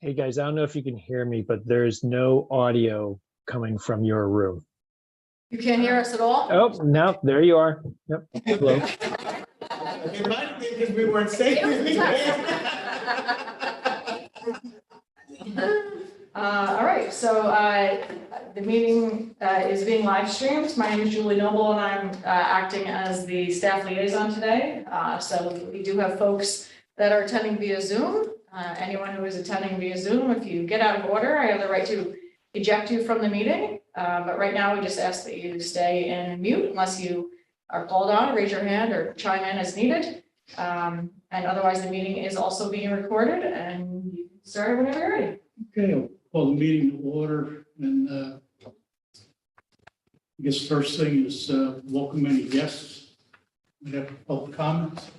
Hey guys, I don't know if you can hear me, but there's no audio coming from your room. You can't hear us at all? Oh, no, there you are. Yep. Hello. It reminded me because we weren't safe. All right, so the meeting is being live streamed. My name is Julie Noble and I'm acting as the staff liaison today. So we do have folks that are attending via Zoom. Anyone who is attending via Zoom, if you get out of order, I have the right to eject you from the meeting. But right now we just ask that you stay in mute unless you are called on, raise your hand or chime in as needed. And otherwise the meeting is also being recorded and you can start whenever you're ready. Okay, I'll call the meeting to order, and I guess first thing is welcome any guests. We have public comments.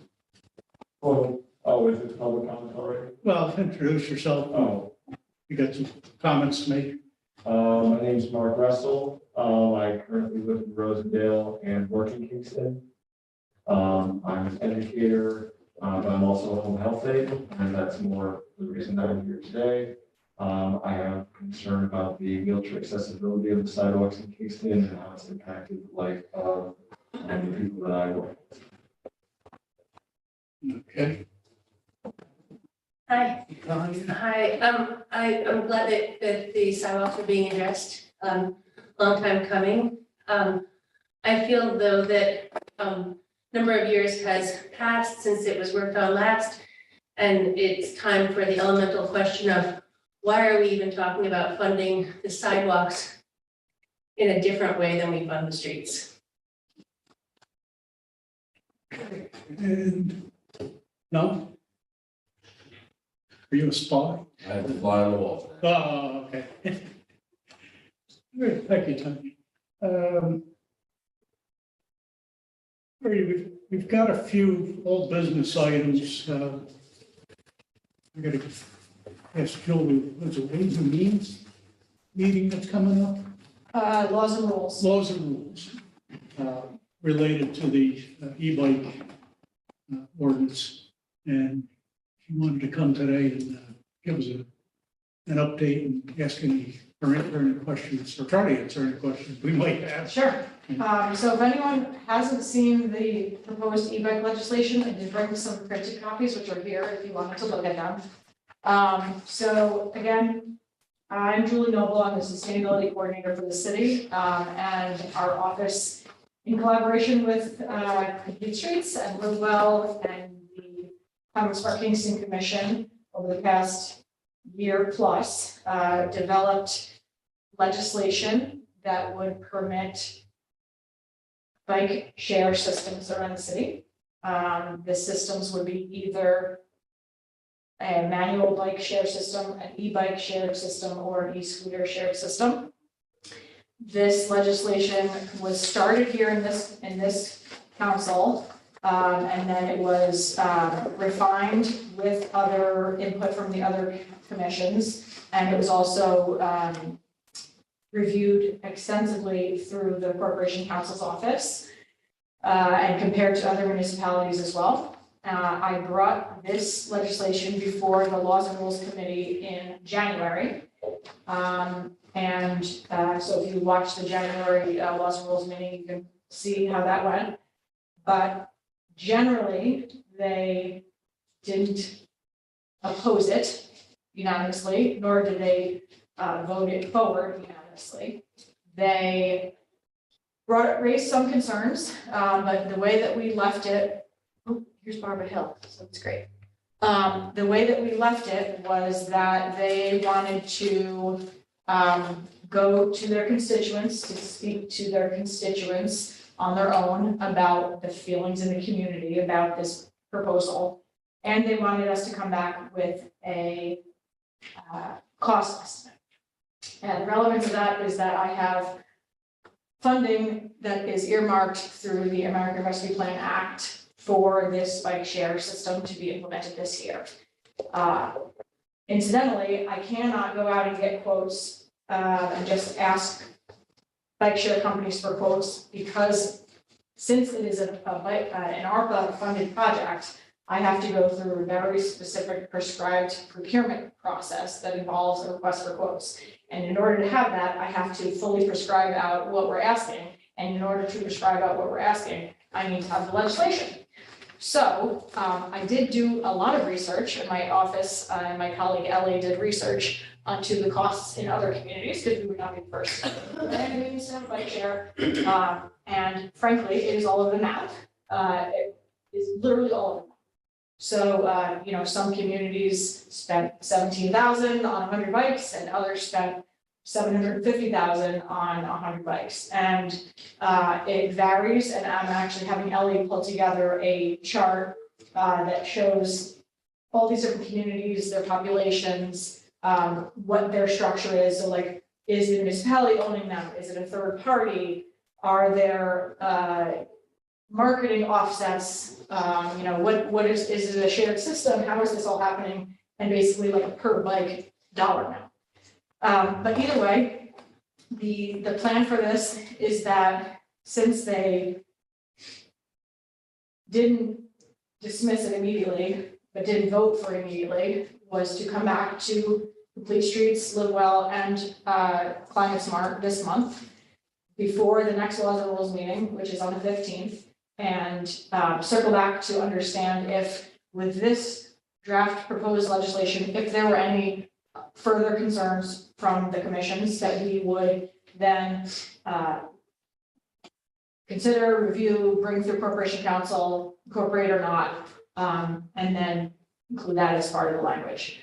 Oh, is it public comment already? Well, introduce yourself. Oh, You got some comments to make? my name's Mark Russell. I currently live in Rosendale and work in Kingston. I'm an educator, but I'm also a home health aide, and that's more the reason that I'm here today. I have concern about the wheelchair accessibility of the sidewalks in Kingston and how it's impacted the life of the people that I work with. Okay. Hi, Connie? hi, I'm glad that the sidewalks are being addressed, long time coming. I feel though that, number of years has passed since it was worked on last. And it's time for the elemental question of why are we even talking about funding the sidewalks in a different way than we fund the streets? And, no? Are you a spy? I have to fly on the wall. Oh, okay. Great, thank you, Tony. We've got a few old business items. I gotta ask Julie, what's it, Ways and Means meeting that's coming up? Laws and rules. Laws and rules related to the e-bike ordinance. And she wanted to come today and give us an update and ask any, or answer any questions, or try to answer any questions we might have. Sure. So if anyone hasn't seen the proposed e-bike legislation, I did bring some printed copies, which are here if you wanted to look at them. So again, I'm Julie Noble. I'm the sustainability coordinator for the city, and our office, in collaboration with Complete Streets and Live Well and the Commons Park Kingston Commission over the past year plus, developed legislation that would permit bike share systems around the city. The systems would be either a manual bike share system, an e-bike share system, or an e-scooter share system. This legislation was started here in this council, and then it was refined with other input from the other commissions, and it was also reviewed extensively through the Corporation Counsel's office and compared to other municipalities as well. I brought this legislation before the Laws and Rules Committee in January. So if you watch the January Laws and Rules meeting, you can see how that went. But generally, they didn't oppose it unanimously, nor did they vote it forward unanimously. They raised some concerns, but the way that we left it, here's Barbara Hill, so it's great. The way that we left it was that they wanted to go to their constituents, to speak to their constituents on their own about the feelings in the community about this proposal. And they wanted us to come back with a cost estimate. And the relevance of that is that I have funding that is earmarked through the American Rescue Plan Act for this bike share system to be implemented this year. Incidentally, I cannot go out and get quotes and just ask bike share companies for quotes because since it is an ARPA funded project, I have to go through a very specific prescribed procurement process that involves a request for quotes. And in order to have that, I have to fully prescribe out what we're asking. And in order to prescribe out what we're asking, I need to have the legislation. So I did do a lot of research in my office, and my colleague Ellie did research onto the costs in other communities, because we would not be the first. And we used to have a bike share, and frankly, it is all over the map. It is literally all over the map. So, you know, some communities spent 17,000 on 100 bikes, and others spent 750,000 on 100 bikes. And it varies, and I'm actually having Ellie pull together a chart that shows all these different communities, their populations, what their structure is. So like, is the municipality owning them? Is it a third party? Are there marketing offsets? You know, what is it a shared system? How is this all happening? And basically like a per bike dollar amount. But either way, the plan for this is that since they didn't dismiss it immediately, but didn't vote for it immediately, was to come back to Complete Streets, Live Well, and Climate Smart this month before the next Laws and Rules meeting, which is on the 15th, and circle back to understand if with this draft proposed legislation, if there were any further concerns from the commissions that we would then consider, review, bring through Corporation Council, incorporate or not, and then include that as part of the language.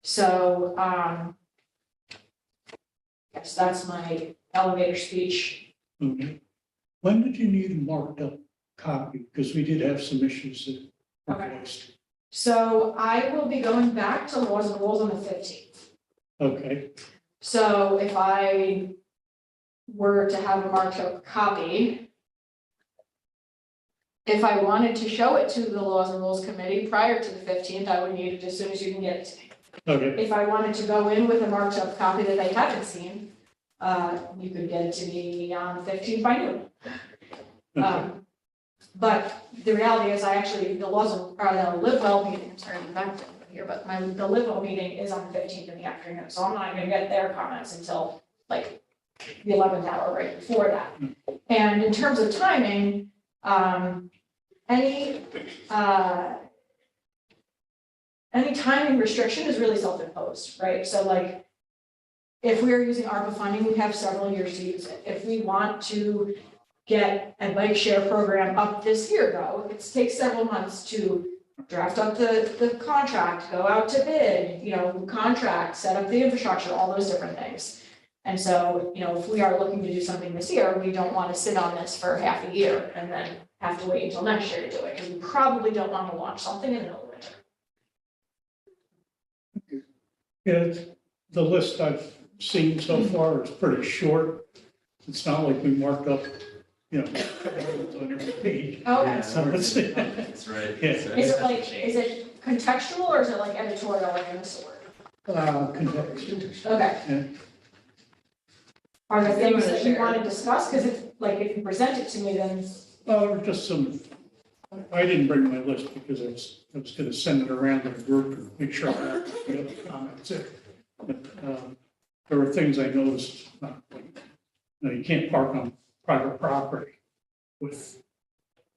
So, yes, that's my elevator speech. Okay. When did you need a marked up copy? Because we did have some issues that were Okay. voiced. So I will be going back to Laws and Rules on the 15th. Okay, So if I were to have a marked up copy, if I wanted to show it to the Laws and Rules Committee prior to the 15th, I would need it as soon as you can get it to me. okay, If I wanted to go in with a marked up copy that they haven't seen, you could get it to me on the 15th by noon. okay. But the reality is I actually, the Live Well meeting, I'm sorry, I'm back to here, but the Live Well meeting is on the 15th in the afternoon, so I'm not gonna get their comments until like the 11th hour right before that. And in terms of timing, any timing restriction is really self-imposed, right? So like, if we're using ARPA funding, we have several years to use it. If we want to get a bike share program up this year, though, it takes several months to draft up the contract, go out to bid, you know, contract, set up the infrastructure, all those different things. And so, you know, if we are looking to do something this year, we don't want to sit on this for half a year and then have to wait until next year to do it, because we probably don't want to launch something in the middle of winter. Yeah, the list I've seen so far is pretty short. It's not like we marked up, you know, on every page. Okay. So it's, That's right. Yeah. Is it contextual or is it like editorial like in the sword? context. Okay. Yeah. Are there things that you want to discuss? Because if you present it to me, then, Well, there were just some, I didn't bring my list because I was gonna send it around to the group and make sure I had the other comments in. But, there were things I noticed, like, you can't park on private property with,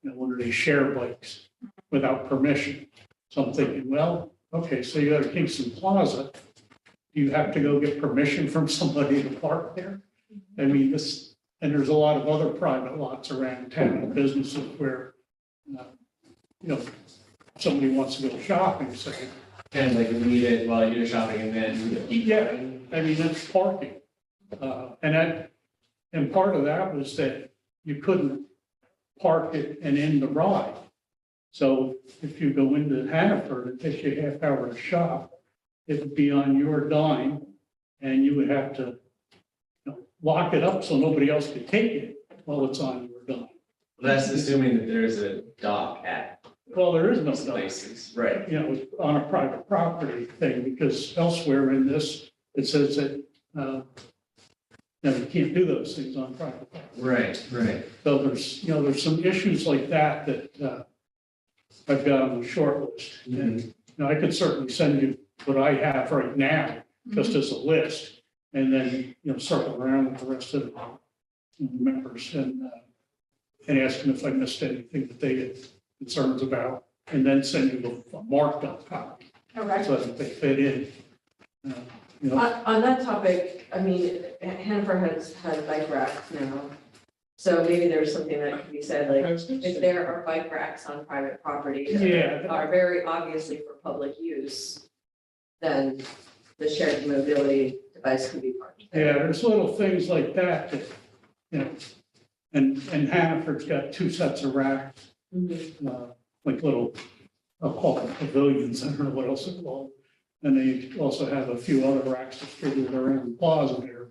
one of these share bikes without permission. So I'm thinking, well, okay, so you have Kingston Plaza, you have to go get permission from somebody to park there? I mean, this, and there's a lot of other private lots around town, businesses where, somebody wants to go shopping, so, And like leave it while you're shopping and then. yeah, I mean, that's parking. And part of that was that you couldn't park it and end the ride. So if you go into Hannaford, it takes you a half hour to shop, it would be on your dime, and you would have to lock it up so nobody else could take it while it's on your dime. That's assuming that there's a dock at Well, there is no these dime. places, right? It's on a private property thing, because elsewhere in this, it says that, you can't do those things on private property. Right, right. So there's some issues like that, I've got on the short list. And now I could certainly send you what I have right now, just as a list. And then, circle around with the rest of the members and ask them if I missed anything that they had concerns about. And then send you a marked up copy Okay. so that they fit in. On that topic, I mean, Hanover has bike racks now. So maybe there's something that can be said, like, if there are bike racks on private property that Yeah. are very obviously for public use, then the shared mobility device can be parked there. Yeah, there's little things like that, and Hannaford's got 2 sets of racks, like little, I'll call them pavilions, I don't know what else it's called. And they also have a few other racks distributed around the plaza there.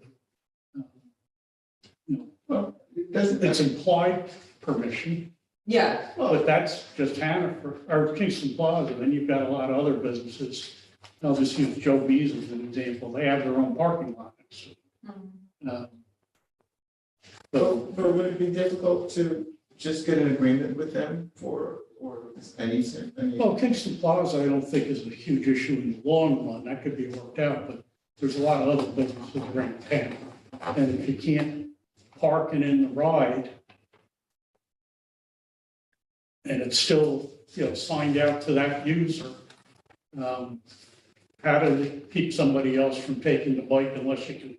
Well, it doesn't, It's implied permission, Yeah, but that's just Hannaford, or Kingston Plaza, then you've got a lot of other businesses. I'll just use Joe B's as an example, they have their own parking lot. Mhm. So, but would it be difficult to just get an agreement with them for, or any, well, Kingston Plaza, I don't think is a huge issue in the long run, that could be worked out, but there's a lot of other businesses around town. And if you can't park and in the ride, and it's still, signed out to that user, how do they keep somebody else from taking the bike unless you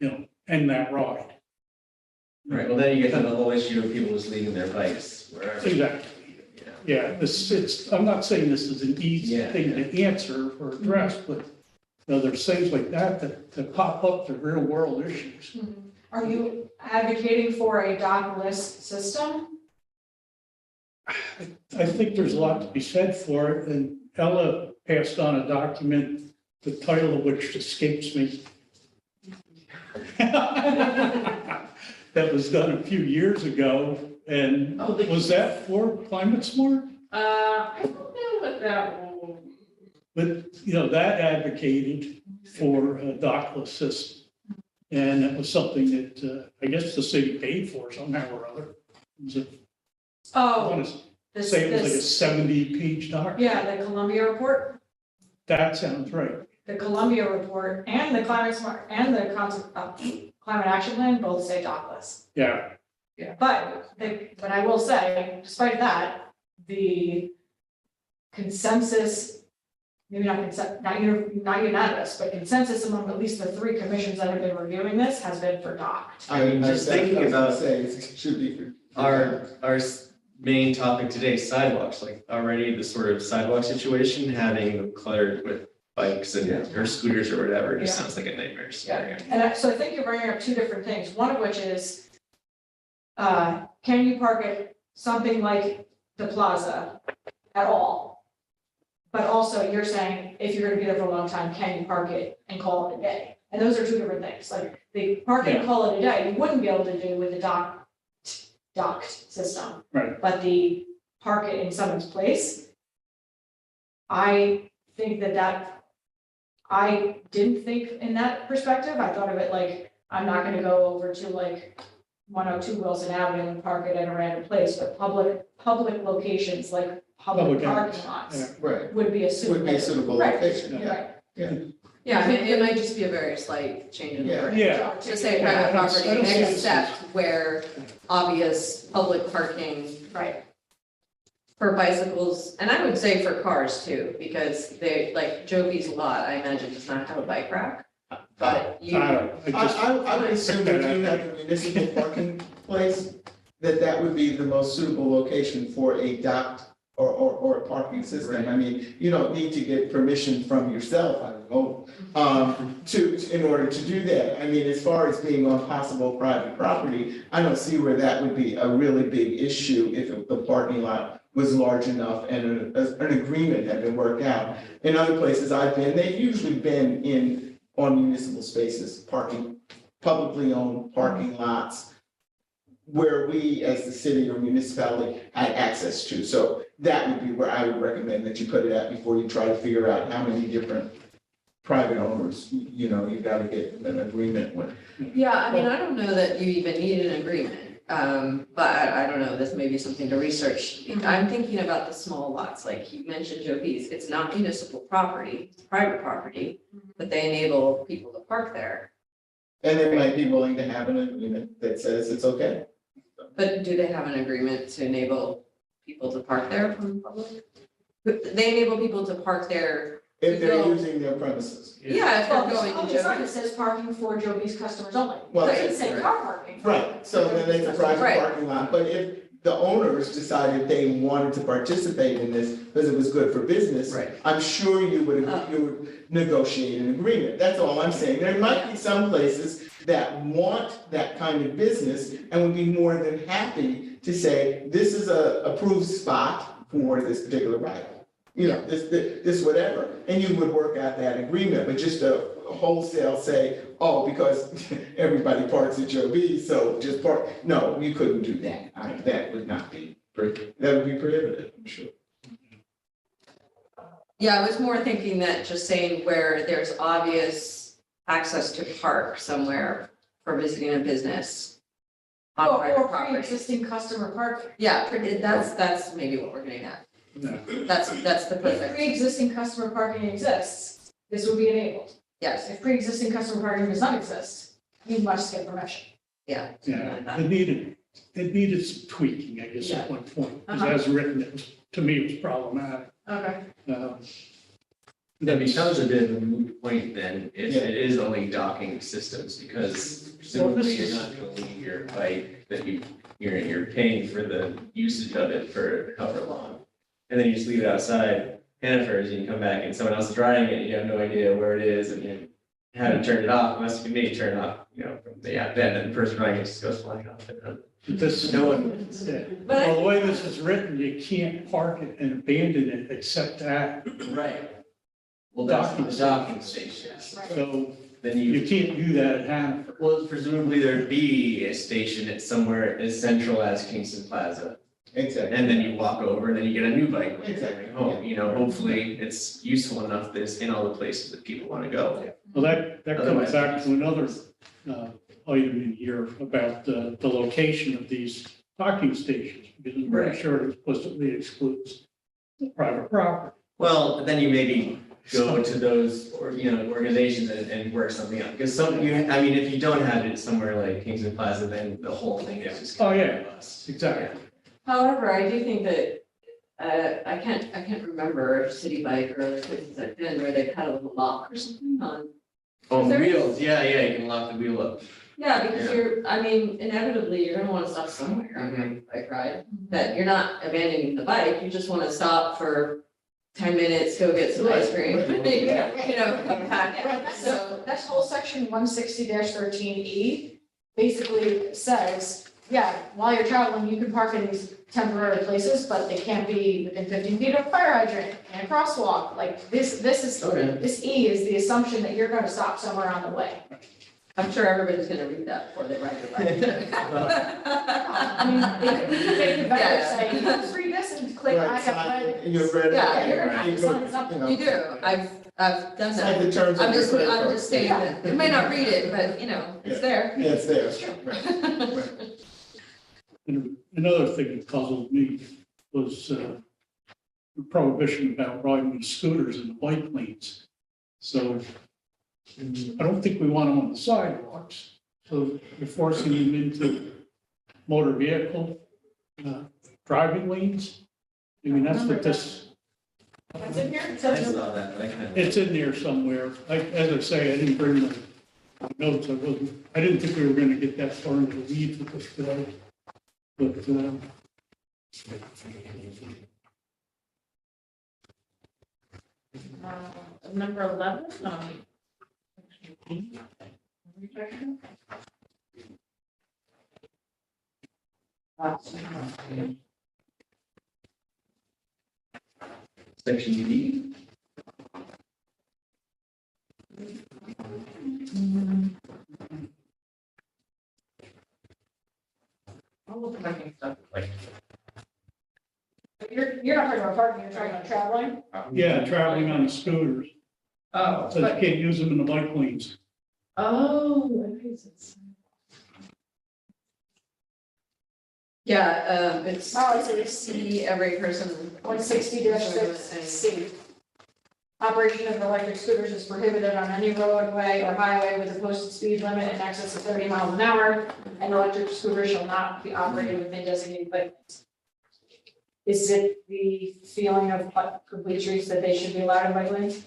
can, end that ride? Right, well, then you get to the whole issue of people just leaving their bikes wherever. Exactly. Yeah, I'm not saying this is an easy Yeah, thing to answer or address, but there's things like that pop up to real world issues. Are you advocating for a dockless system? I think there's a lot to be said for it, and Ella passed on a document, the title of which escapes me. That was done a few years ago, and Oh, was that for Climate Smart? I don't know what that will. But, that advocated for a dockless system. And that was something that, I guess the city paid for somehow or other. I Oh, want to this, say it was like a this, 70-page document. yeah, the Columbia report, That sounds right. the Columbia report and the climate smart and the climate action plan both say dockless. Yeah, But I will say, despite that, the consensus, maybe not unanimous, but consensus among at least the 3 commissions that have been reviewing this has been for docked. I mean, just thinking about Say, it should be for. our main topic today, sidewalks, like already the sort of sidewalk situation, having them cluttered with bikes and or scooters or whatever, just Yeah. sounds like a nightmare Yeah, scenario. and so I think you're bringing up 2 different things, one of which is, can you park at something like the plaza at all? But also, you're saying, if you're gonna be there for a long time, can you park it and call it a day? And those are 2 different things, like, the park it and call it a day, you wouldn't be able to do with the docked system. Right. But the park it in someone's place, I think I didn't think in that perspective. I thought of it like, I'm not gonna go over to like 102 Wilson Avenue and park it in a random place, but public locations like public Public parking areas, lots yeah. Right, would be a suitable. would be a suitable Right, location, you're yeah. right. yeah, I mean, it might just be a very slight change in the Yeah. word. Yeah. To say Yeah, I private don't- property, I don't see this except where obvious public parking Right, for bicycles, and I would say for cars too, because they, like Joby's lot, I imagine does not have a bike rack. But you, I don't, I just, I would assume if you have a municipal parking place, that would be the most suitable location for a docked or a parking system. I mean, you don't need to get permission from yourself, I don't know, in order to do that. I mean, as far as being on possible private property, I don't see where that would be a really big issue if the parking lot was large enough and an agreement had been worked out. In other places I've been, they've usually been on municipal spaces, publicly owned parking lots where we, as the city or municipality, had access to. So that would be where I would recommend that you put it at before you try to figure out how many different private owners, you gotta get an agreement with. yeah, I mean, I don't know that you even need an agreement. But I don't know, this may be something to research. I'm thinking about the small lots, like you mentioned Joe B's, it's not municipal property, it's private property, but they enable people to park there. And they might be willing to have an agreement that says it's okay. But do they have an agreement to enable people to park there from the public? They enable people to park there, If they're No. using their premises. yeah, if Well, they're going on to the sign, Joe it B's. says parking for Joe B's customers only. Well, It doesn't say right. car parking. Right, so then it's a private Right. parking lot, but if the owners decided they wanted to participate in this because it was good for business. Right. I'm sure you would negotiate an agreement, that's all I'm saying. There might be some places that want that kind of business and would be more than happy to say, this is a approved spot for this particular right. You know, this whatever, and you would work out that agreement, but just a wholesale say, oh, because everybody parks at Joe B, so just park, no, you couldn't do that. That would not be, that would be prohibited, I'm sure. Yeah, I was more thinking that just saying where there's obvious access to park somewhere for visiting a business on Or private property. pre-existing customer parking. Yeah, that's maybe what we're getting at. No. That's the If perfect, pre-existing customer parking exists, this would be enabled. yes, If pre-existing customer parking does not exist, you must get permission. yeah. Yeah, it needed some tweaking, I guess, at one point, because as written, it was, to me, it was problematic. Okay. That becomes a bit of a moot point then, if Yeah. it is only docking systems, because presumably you're not gonna leave your bike that you're paying for the usage of it for however long. And then you just leave it outside Hannaford's and you come back and someone else is driving it, you have no idea where it is and you haven't turned it off, unless you can maybe turn it off, from the app, then the person driving it just goes flying off. This, No one, yeah. But I- Well, the way this is written, you can't park it and abandon it except at, right. Well, that's the docking station, so then you can't do that at Hannaford. well, presumably there'd be a station at somewhere as central as Kingston Plaza. Exactly. And then you walk over and then you get a new bike when you're Exactly. coming home, hopefully it's useful enough that it's in all the places that people wanna go. Well, that comes Otherwise- back to another item in here about the location of these docking stations, because I'm pretty Right. sure it explicitly excludes the private property. Well, but then you maybe go to those, organizations and work something out, because if you don't have it somewhere like Kingston Plaza, then the whole thing is just. Oh, gonna yeah. be a bust. Exactly. However, I do think that, I can't remember City Bike or other places I've been where they've had a little lock or something on. Oh, There is- wheels, yeah, you can lock the wheel up. Yeah, because Yeah. inevitably, you're gonna wanna stop somewhere on your bike ride, that you're not abandoning the bike, you just wanna stop for 10 minutes, go get some ice cream, come back, so. So that's whole section 160-13E basically says, yeah, while you're traveling, you can park in these temporary places, but they can't be within 15 feet of a fire hydrant and a crosswalk. Like this is, Okay. this E is the assumption that you're gonna stop somewhere on the way. I'm sure everybody's gonna read that before they ride their bike. I mean, we can make it better, say, you just read this and click, I Right, have sign read. it, and you've read it. Yeah, you're gonna have to You go, sign something. you know, You do, I've done Sign that. the terms of I'm your just, credit I'm card. just saying that, you may not read it, but it's there. Yeah, it's there. Right, right. And another thing that puzzled me was the prohibition about riding the scooters in the bike lanes. So I don't think we want them on the sidewalks. So we're forcing them into motor vehicle driving lanes. I mean, that's what this, That's in here, it I says, saw that, but I kind of. it's in there somewhere. As I say, I didn't bring the notes. I didn't think we were going to get that far into the weeds with this today. But number 11, Section D. You're not talking about parking, you're talking about traveling? yeah, traveling on scooters. Oh. So you can't use them in the bike lanes. Oh, okay, so it's- Yeah, it's. Oh, it's a see every person. 160-6C. Operation of electric scooters is prohibited on any roadway or highway with a posted speed limit in excess of 30 miles an hour. And electric scooters shall not be operated within designated bike lanes. Is it the feeling of complete streets that they should be allowed in bike lanes?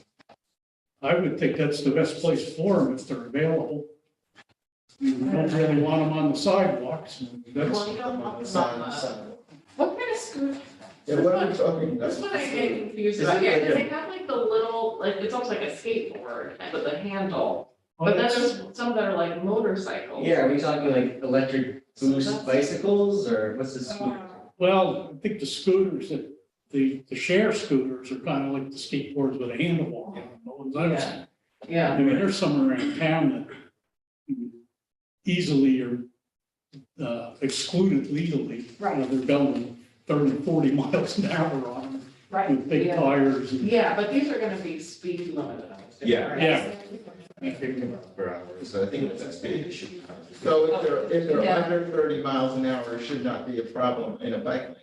I would think that's the best place for them if they're available. You don't really want them on the sidewalks, and that's, On the side. What kind of scooter, Yeah, what are we talking about? that's what I get confused Is it about here, like because a- they have like the little, like, it's almost like a skateboard with a handle. oh, But then that's, there's some that are like motorcycles. Yeah, are we talking like electric boost bicycles or what's this? well, I think the scooters that, the share scooters are kind of like the skateboards with a handlebar on them. The ones I've seen. Yeah. I mean, there's some around town that easily are excluded legally. Right. They're going 30, 40 miles an hour on them Right. with big Yeah. tires and. Yeah, but these are gonna be speed limited. Yeah. Yeah. Per hour, so I think that's big issue. So if they're Yeah. under 30 miles an hour, it should not be a problem in a bike lane.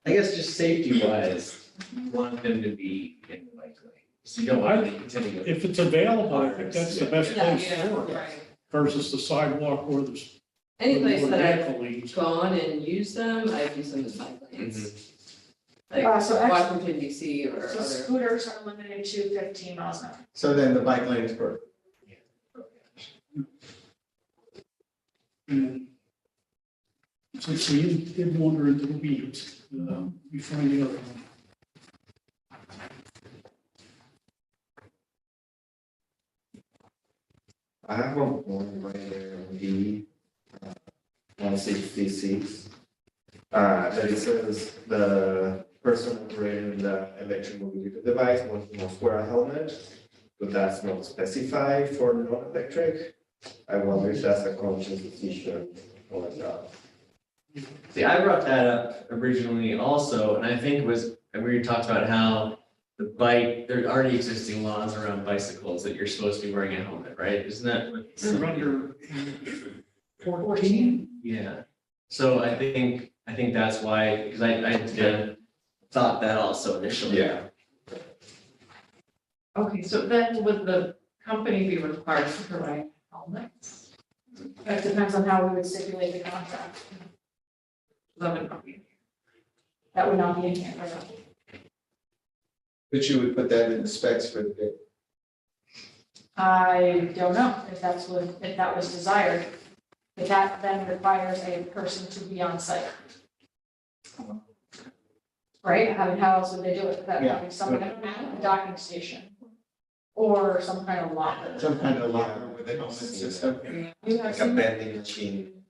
I guess just safety wise, you want them to be in the bike lane. So you don't want to continue. If it's available, I think that's the best Yeah, place for it Right. versus the sidewalk or the. Any place or that I've vehicle lanes. gone and used them, I've used them as bike lanes. Like So actually- Washington DC or So other. scooters are limited to 15 miles an hour. So then the bike lane is perfect. And since we did wander into the weeds, we find the other one. I have one right there on the 166. That it says the person operating the electric mobility device must wear a helmet, but that's not specified for non-electric. I wonder if that's a conscious decision or not. See, I brought that up originally also, and I think it was, and we talked about how the bike, there are already existing laws around bicycles that you're supposed to be wearing a helmet, right? Isn't that what? They're under age 14. Yeah, so I think that's why, because I thought that also initially. Yeah. Okay, so then would the company be required to provide helmets? It depends on how we would stipulate the contract. That would not be. That would not be in here. But you would put that in the specs for the bid. I don't know if if that was desired. If that then requires a person to be on site. Right? How else would they do it? That Yeah. having someone at a docking station? Or some kind of locker. Some kind of locker with a helmet system. You have Like a seen vending machine.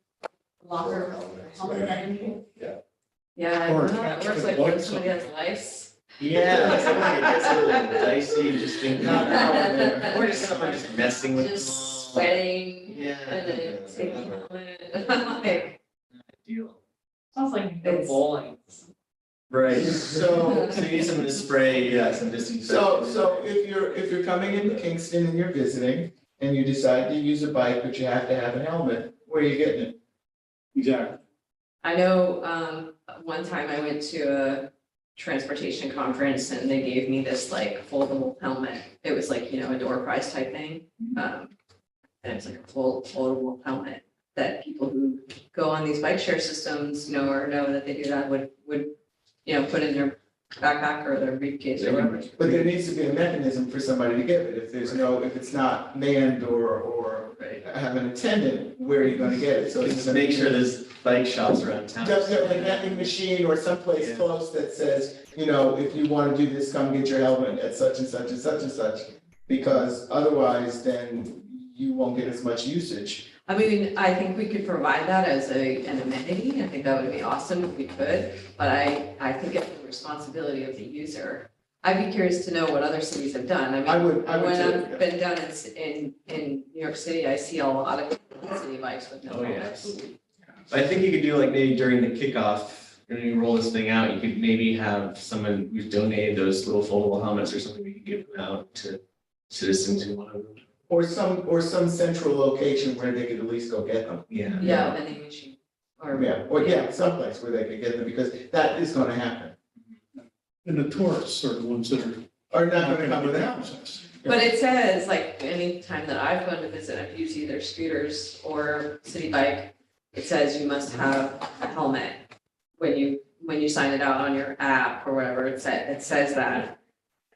locker, helmets, helmet, right? anything? Yeah, I Or don't know, it works like when somebody has lice. Yeah, it's like it gets a little dicey, just thinking, or just someone just messing with. Just sweating Yeah. and then taking helmet. Like, Deal. Sounds like you go It's- bowling. Right. So, So you need someone to spray, yeah, some disinfectant. so if you're coming into Kingston and you're visiting and you decide to use a bike, but you have to have a helmet, where are you getting it? Exactly. I know, one time I went to a transportation conference and they gave me this like foldable helmet. It was like, you know, a door prize type thing. And it's like a foldable helmet that people who go on these bike share systems know or know that they do that would, you know, put in their backpack or their briefcase or whatever. But there needs to be a mechanism for somebody to give it. If it's not manned or Right. have an attendant, where are you gonna get it? So it's Just make sure there's bike shops around town. Definitely a vending machine or someplace Yeah. close that says, you know, if you wanna do this, come get your helmet at such and such and such and such. Because otherwise, then you won't get as much usage. I mean, I think we could provide that as an amenity. I think that would be awesome if we could, but I think it's the responsibility of the user. I'd be curious to know what other cities have done. I I mean, would when too. I've been down in New York City, I see a lot of city bikes with no Oh, yeah, helmets. absolutely. I think you could do like maybe during the kickoff, when you roll this thing out, you could maybe have someone who's donated those little foldable helmets or something, we could give them out to citizens who want them. Or some central location where they could at least go get them. Yeah. Yeah, vending machine. or. Yeah, well, yeah, someplace where they can get them, because that is gonna happen. And the tourists are the ones that are. Or not not gonna come be without. access. But it says, like, any time that I've gone to visit, I've used either scooters or city bike. It says you must have a helmet when you sign it out on your app or whatever, it says that.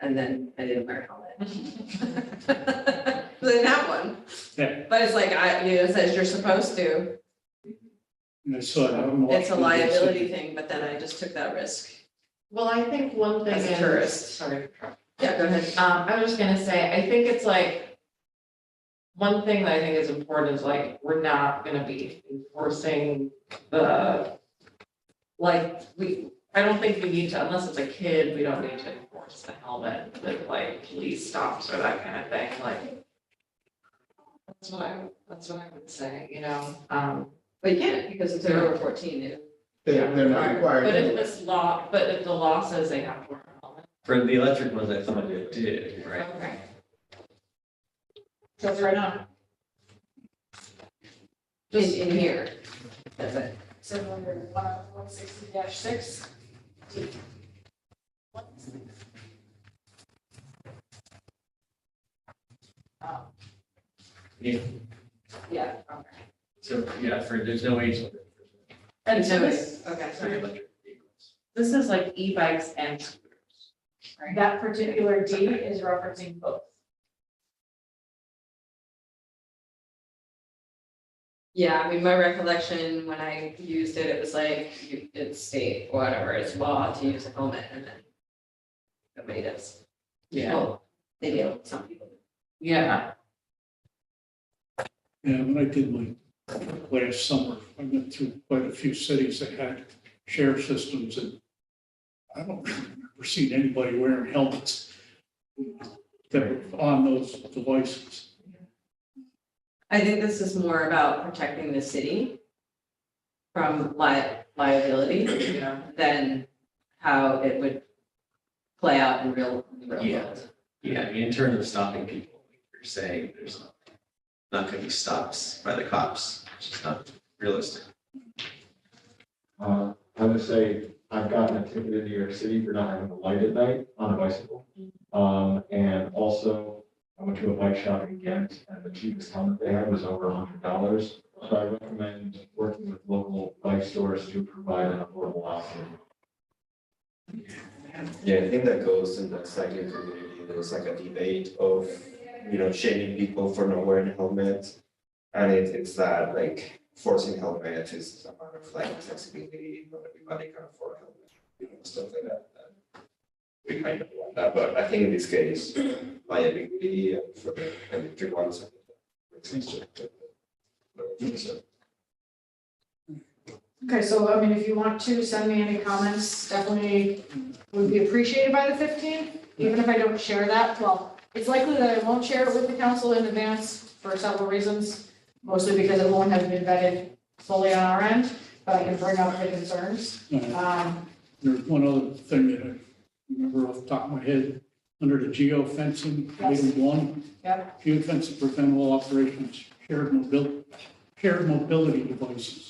And then I didn't wear a helmet. I didn't have one, Yeah, but it's like, it says you're supposed to. and I saw it. I don't know. It's a liability thing, but then I just took that risk Well, I think one thing as a is. tourist. Sorry. Yeah, go ahead. I was just gonna say, I think it's like. One thing that I think is important is like, we're not gonna be enforcing the. Like, I don't think we need to, unless it's a kid, we don't need to enforce the helmet with like police stops or that kind of thing, like. That's what I would say, you know, But you can't, because it's over 14. They're not required. but if anyway. if the law says they have to wear a helmet. For the electric ones, I thought it did, right? Okay. So it's right now. In here, that's it. So under 160-6. Yeah, Yeah, okay. so, yeah, there's no age limit. And so No, this, okay, For sorry. electric vehicles. this is like e-bikes and scooters. That particular D is referencing both. Yeah, I mean, my recollection, when I used it, it was like, it's state, whatever, it's law to use a helmet, and then nobody does. Well, they do, some people do. Yeah. Yeah, when I did my last summer, I went through quite a few cities that had share systems, and I don't remember seeing anybody wearing helmets that were on those devices. I think this is more about protecting the city from liability than how it would play out in real Yeah. world. Yeah, I mean, in terms of stopping people, like you're saying, there's not gonna be stops by the cops, it's just not realistic. I would say I've gotten a ticket in New York City for not having a light at night on a bicycle. And also I went to a bike shop in Ghent and the cheapest helmet they had was over $100. So I recommend working with local bike stores to provide an affordable option. Yeah, I think that goes in the cycling community, there's like a debate of, shaming people for not wearing a helmet. And it's that like forcing helmet is a matter of like accessibility, not everybody can afford a helmet, stuff like that. We kind of want that, but I think in this case, liability for the electric ones. Okay, so I mean, if you want to send me any comments, definitely would be appreciated by the 15th, even if I don't share that. Well, it's likely that I won't share it with the council in advance for several reasons, mostly because it won't have been vetted fully on our end, but I can bring up the concerns. There's one other thing that I remember off the top of my head, under the geofencing, item 1. Yep. Geofencing prevent all operations, shared mobility devices.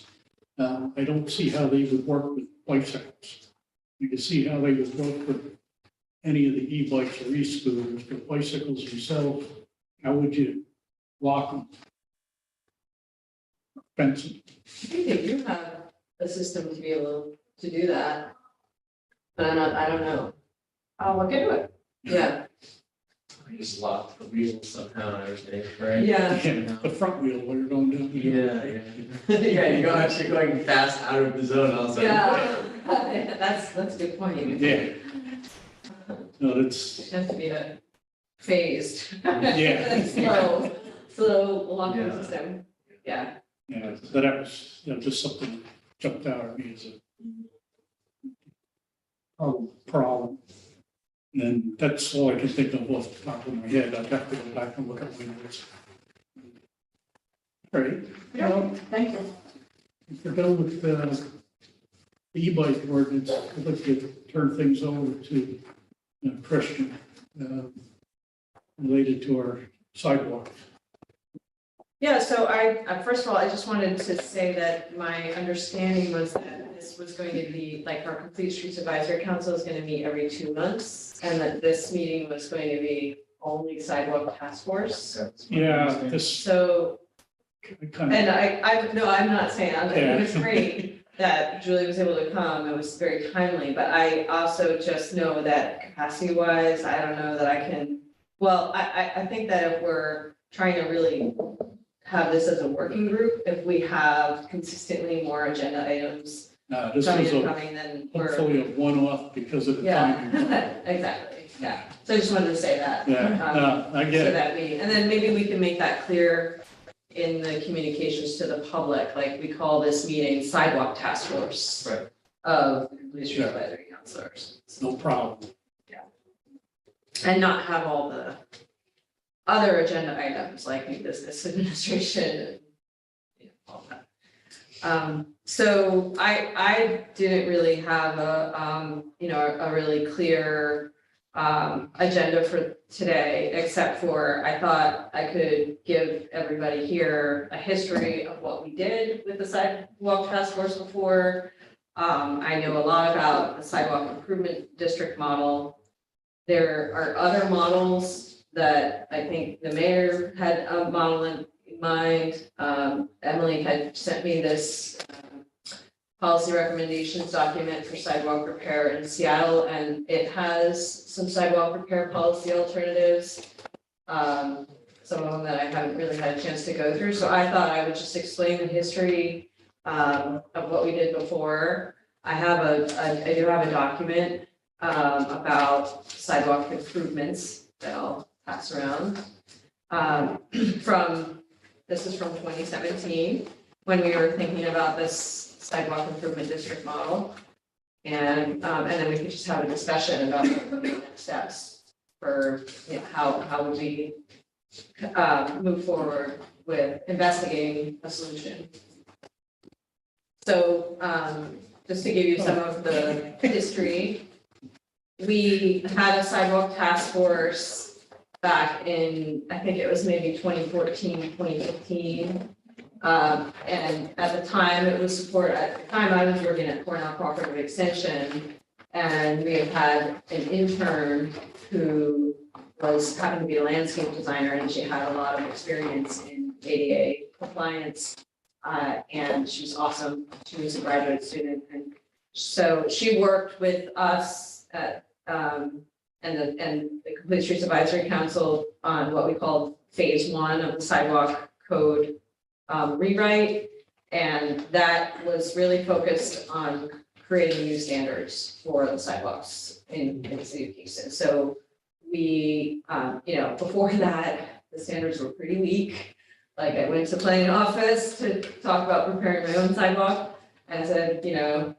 I don't see how they would work with bicycles. You can see how they would work with any of the e-bikes or e-scooters, but bicycles themselves, how would you lock them? Fence them? I think they do have a system to be able to do that. But I don't know. I'll look into it. Yeah, I just locked the wheels somehow and everything, right? yeah. Yeah, the front wheel while you're going down. Yeah, you go actually going fast out of the zone all of a sudden. Yeah, that's a good point. Yeah. No, that's, It has to be a phased. Yeah. Slow locking Yeah. system, yeah. yeah, so that was, just something that jumped out at me as a problem. And that's all I can think of off the top of my head. I'd have to go back and look at my notes. All right. Well, Thank you. if we're done with the e-bike ordinance, I'd like to turn things over to Christian related to our sidewalk. Yeah, so first of all, I just wanted to say that my understanding was that this was going to be, like, our Complete Streets Advisory Council is gonna meet every 2 months, and that this meeting was going to be only sidewalk task force. That's my Yeah, understanding. this So, kind of, and no, I'm not saying, I think Yeah. it's great that Julie was able to come, it was very timely, but I also just know that capacity wise, I don't know that I can, well, I think that if we're trying to really have this as a working group, if we have consistently more agenda items this coming was and a, coming, then we're, hopefully a one-off because of the timing. yeah, exactly, yeah. So I just wanted to say that. Yeah, no, I get So it. that we, and then maybe we can make that clear in the communications to the public, like we call this meeting sidewalk task force. Right. Of complete street advisory counselors, No problem. and not have all the other agenda items like new business administration and, you know, all that. So I didn't really have a, you know, a really clear agenda for today, except for I thought I could give everybody here a history of what we did with the sidewalk task force before. I know a lot about the sidewalk improvement district model. There are other models that I think the mayor had a model in mind. Emily had sent me this policy recommendations document for sidewalk repair in Seattle, and it has some sidewalk repair policy alternatives. Some of them that I haven't really had a chance to go through, so I thought I would just explain the history of what we did before. I do have a document about sidewalk improvements that I'll pass around. This is from 2017, when we were thinking about this sidewalk improvement district model. And then we could just have a discussion about the next steps for, you know, how would we move forward with investigating a solution. So, just to give you some of the history, we had a sidewalk task force back in, I think it was maybe 2014, 2015. And at the time, at the time I was working at Cornell Cooperative Extension, and we had an intern who happened to be a landscape designer, and she had a lot of experience in ADA compliance. And she's awesome. She was a graduate student, and so she worked with us at and the Complete Streets Advisory Council on what we called phase 1 of the sidewalk code rewrite, and that was really focused on creating new standards for the sidewalks in the city of Kingston. So we, you know, before that, the standards were pretty weak. Like, I went to the planning office to talk about preparing my own sidewalk, and I said, you know,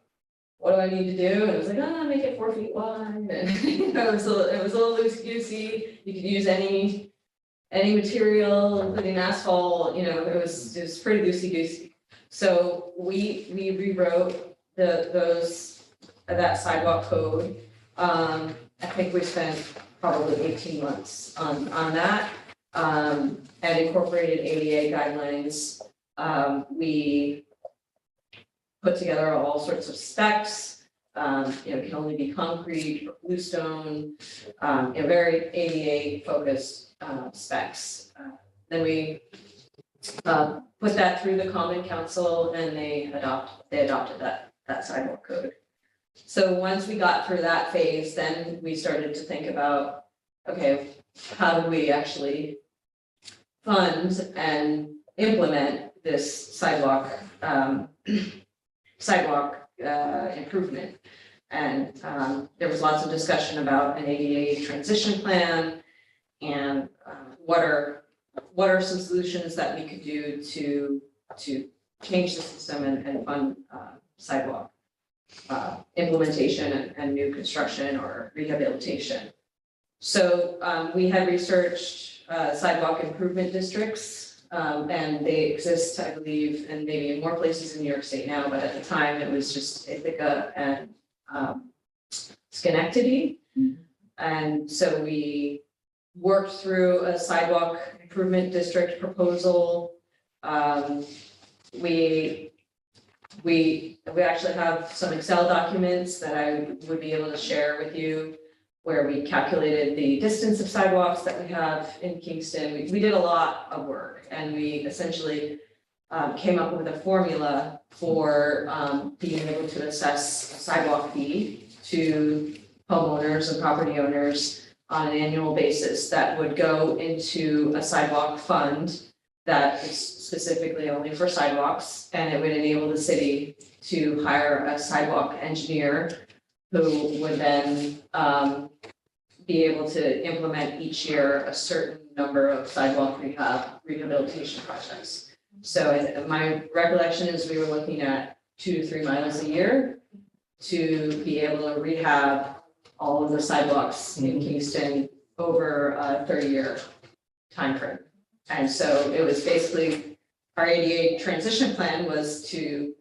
what do I need to do? And it was like, make it 4 feet wide, and you know, it was a little loosey-goosey. You could use any material, including asphalt, you know, it was pretty loosey-goosey. So we rewrote that sidewalk code. I think we spent probably 18 months on that, and incorporated ADA guidelines. We put together all sorts of specs, you know, it can only be concrete or bluestone, very ADA focused specs. Then we put that through the Common Council, and they adopted that sidewalk code. So once we got through that phase, then we started to think about, okay, how do we actually fund and implement this sidewalk improvement. And there was lots of discussion about an ADA transition plan, and what are some solutions that we could do to change the system and fund sidewalk implementation and new construction or rehabilitation. So we had researched sidewalk improvement districts. And they exist, I believe, and maybe in more places in New York State now, but at the time it was just Ithaca and Schenectady. And so we worked through a sidewalk improvement district proposal We actually have some Excel documents that I would be able to share with you where we calculated the distance of sidewalks that we have in Kingston. We did a lot of work and we essentially came up with a formula for being able to assess sidewalk fee to homeowners and property owners on an annual basis that would go into a sidewalk fund that is specifically only for sidewalks, and it would enable the city to hire a sidewalk engineer who would then be able to implement each year a certain number of sidewalk rehabilitation projects. So my recollection is we were looking at 2 to 3 miles a year to be able to rehab all of the sidewalks in Kingston over a 30-year timeframe. And so it was basically, our ADA transition plan was to,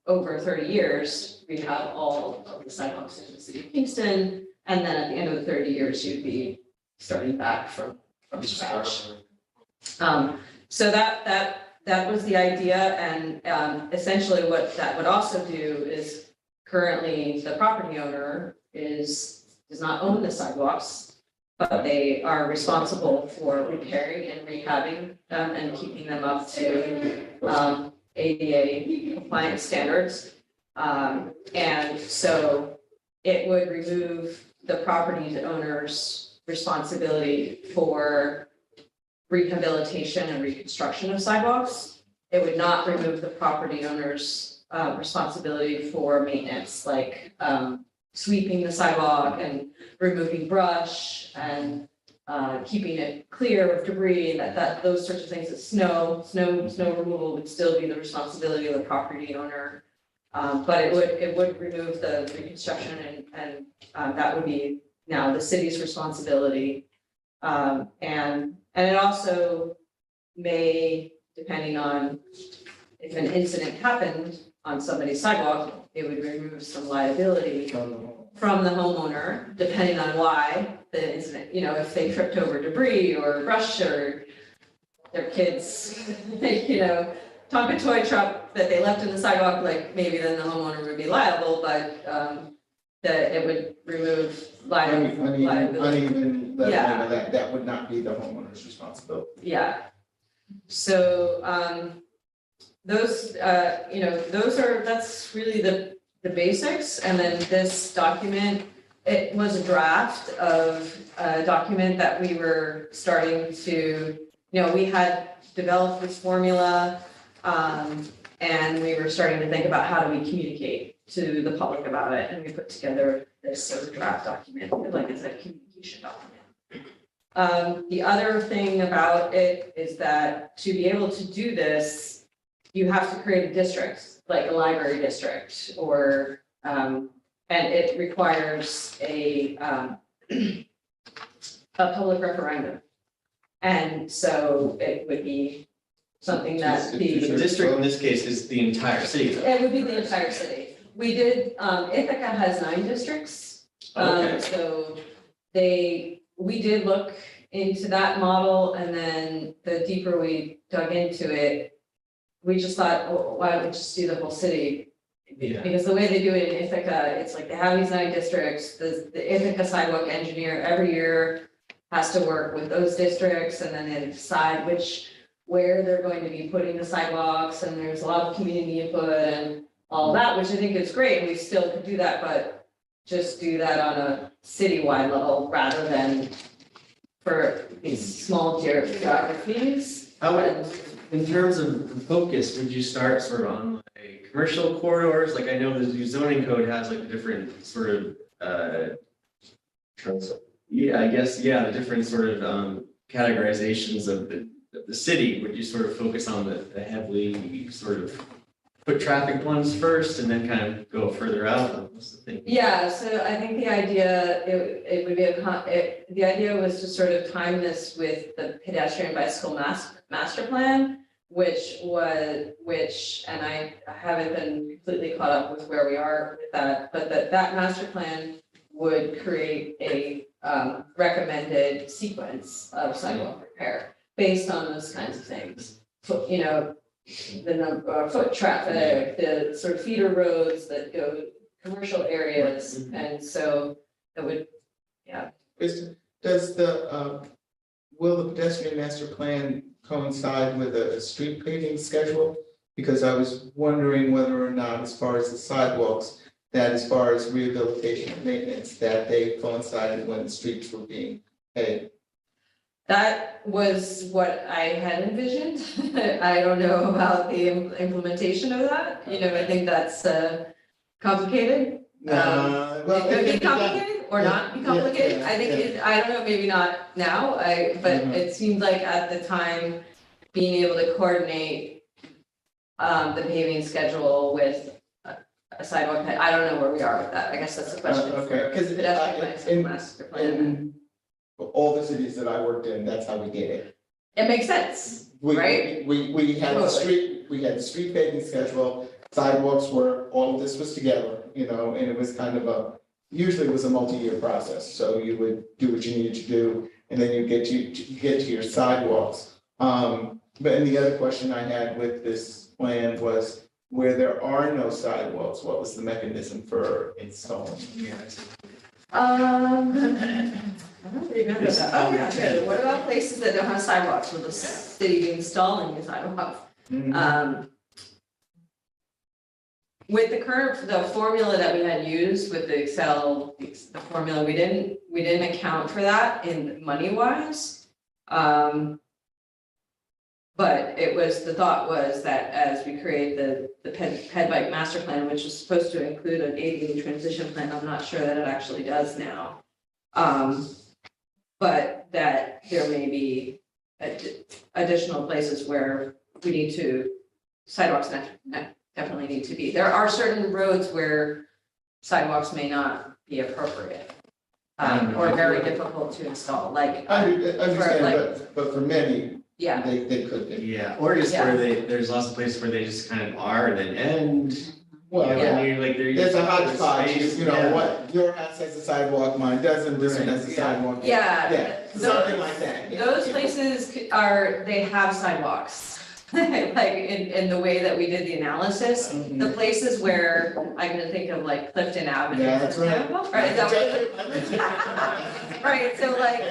over 30 years, rehab all of the sidewalks in the city of Kingston. And then at the end of the 30 years, you'd be starting back from scratch. So that was the idea, and essentially what that would also do is currently the property owner does not own the sidewalks, but they are responsible for repairing and rehabbing them and keeping them up to ADA compliance standards. And so it would remove the property owner's responsibility for rehabilitation and reconstruction of sidewalks. It would not remove the property owner's responsibility for maintenance, like sweeping the sidewalk and removing brush and keeping it clear of debris, those sorts of things. Snow removal would still be the responsibility of the property owner. But it would remove the reconstruction and that would be now the city's responsibility. And it also may, depending on if an incident happened on somebody's sidewalk, it would remove some liability from the homeowner, depending on why the incident, if they tripped over debris or brush or their kids, took a toy truck that they left in the sidewalk, like maybe then the homeowner would be liable, but that it would remove liability. Uneven leveling Yeah. of that would not be the homeowner's responsibility. Yeah. So those, that's really the basics. And then this document, it was a draft of a document that we were starting to, we had developed this formula, and we were starting to think about how do we communicate to the public about it. And we put together this sort of draft document, like it's a communication document. The other thing about it is that to be able to do this, you have to create a district, like a library district, or and it requires a public referendum. And so it would be something that The the district in this case is the entire city, though. it would be the entire city. We did, Ithaca has 9 districts. Okay. So we did look into that model, and then the deeper we dug into it, we just thought, well, why don't we just do the whole city? Yeah. Because the way they do it in Ithaca, it's like they have these 9 districts, the Ithaca sidewalk engineer every year has to work with those districts, and then they decide where they're going to be putting the sidewalks, and there's a lot of community input and all that, which I think is great, and we still could do that, but just do that on a citywide level rather than for these small geographies. In terms of the focus, would you start sort of on like commercial corridors? Like I know the zoning code has like the different sort of, the different sort of categorizations of the city. Would you sort of focus on the heavily sort of foot traffic ones first and then kind of go further out? What's the thing? Yeah, so I think the idea, it would be the idea was to sort of time this with the pedestrian bicycle master plan, which, and I haven't been completely caught up with where we are with that, but that master plan would create a recommended sequence of sidewalk repair based on those kinds of things. foot, the number, foot traffic, the sort of feeder roads that go commercial areas, and so that would, Does will the pedestrian master plan coincide with a street paving schedule? Because I was wondering whether or not, as far as the sidewalks, that as far as rehabilitation and maintenance, that they coincided when the streets were being paved. that was what I had envisioned. I don't know about the implementation of that, I think that's complicated. Well, It could it be can be done. complicated or Yeah, not be complicated, yeah, I think I don't know, maybe not now, but Mhm. it seemed like at the time, being able to coordinate the paving schedule with a sidewalk, I don't know where we are with that, I guess that's the question for Okay, 'cause pedestrian plans and master plan. In all the cities that I worked in, that's how we did it. It makes sense, Right? We had the Totally. street paving schedule, sidewalks were, all of this was together, and it was kind of usually it was a multi-year process, so you would do what you needed to do, and then you get to your sidewalks. But and the other question I had with this plan was, where there are no sidewalks, what was the mechanism for installing? I don't remember that. Oh, yeah, good. What about places that don't have sidewalks, will the city be installing the sidewalks? With the formula that we had used with the Excel, the formula, we didn't account for that in money wise. But the thought was that as we create the ped bike master plan, which is supposed to include an ADA transition plan, I'm not sure that it actually does now. But that there may be additional places where we need to, sidewalks definitely need to be. There are certain roads where sidewalks may not be appropriate. Or very difficult to install, like, I understand, like- but for many, yeah, they could be. Yeah, or just where there's lots of places where they just kind of are and then end. Well, And you're like, there's a hodgepodge, Yeah. what, your house has a sidewalk, mine doesn't, this one has a Right, sidewalk. yeah. Yeah, something like that. yeah. Those places they have sidewalks. Like in the way that we did the analysis, Mhm. the places where I'm gonna think of like Clifton Avenue. Yeah, that's right. Right, is that what- right, so like,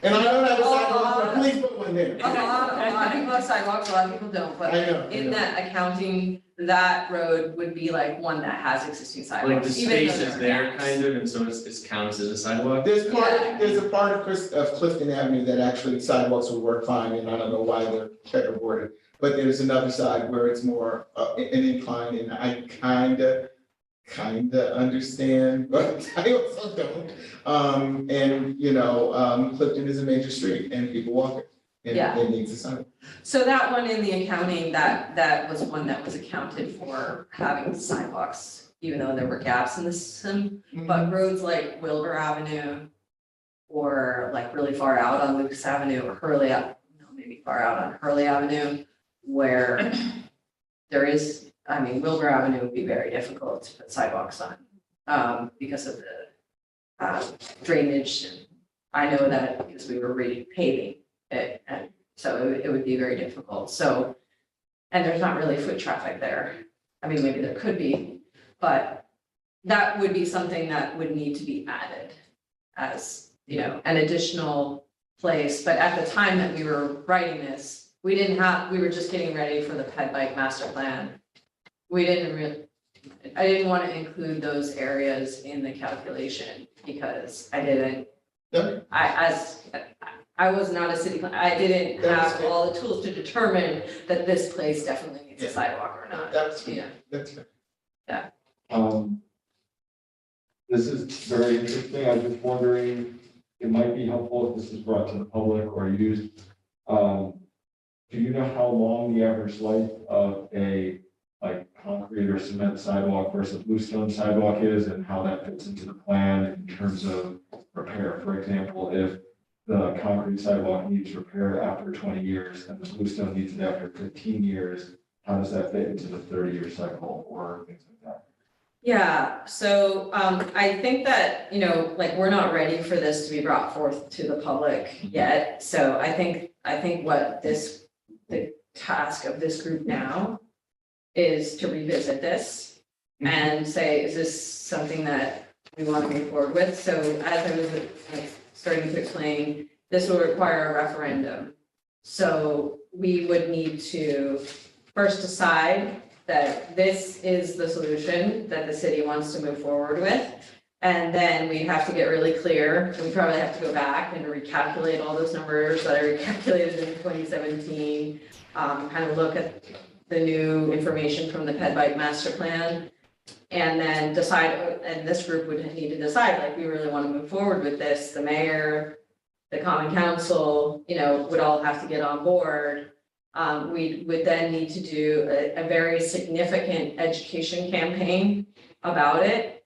And I don't have a Oh, sidewalk, but please put one there. a lot of people have sidewalks, a lot of people don't, but I know. in that accounting, that road would be like one that has existing Like sidewalks. the even though space is are there gaps. kind of, and so it counts as a sidewalk. There's Yeah. a part of Clifton Avenue that actually sidewalks would work fine, and I don't know why they're checkerboarded. But there's another side where it's more an incline, and I kinda understand, but I also don't. Clifton is a major street and people walk it, and Yeah. it needs a sidewalk. So that one in the accounting, that was one that was accounted for having sidewalks, even though there were gaps in the system. But roads like Wilbur Avenue or like really far out on Lucas Avenue or maybe far out on Hurley Avenue, where there is, Wilbur Avenue would be very difficult to put sidewalks on, because of the drainage. I know that because we were repaving it, and so it would be very difficult, so. And there's not really foot traffic there, maybe there could be, but that would be something that would need to be added as, an additional place, but at the time that we were writing this, we were just getting ready for the ped bike master plan. I didn't want to include those areas in the calculation because I didn't. Yeah. I was not a city, I didn't That's have fair. all the tools to determine that this place definitely needs a Yeah. sidewalk or not. That's, Yeah. that's fair. This is very interesting. I was just wondering, it might be helpful if this is brought to the public or used. Do you know how long the average life of a concrete or cement sidewalk versus bluestone sidewalk is and how that fits into the plan in terms of repair? For example, if the concrete sidewalk needs repair after 20 years and the bluestone needs it after 15 years, how does that fit into the 30-year cycle or things like that? Yeah, so I think that, we're not ready for this to be brought forth to the public yet. So I think what the task of this group now is to revisit this and say, is this something that we want to move forward with? So as I was starting to explain, this will require a referendum. So we would need to first decide that this is the solution that the city wants to move forward with. And then we have to get really clear, we probably have to go back and recalculate all those numbers that I recalculated in 2017. Kind of look at the new information from the Ped Bike Master Plan. And then decide, and this group would need to decide, like, we really want to move forward with this. The mayor, the common council, would all have to get on board. We would then need to do a very significant education campaign about it.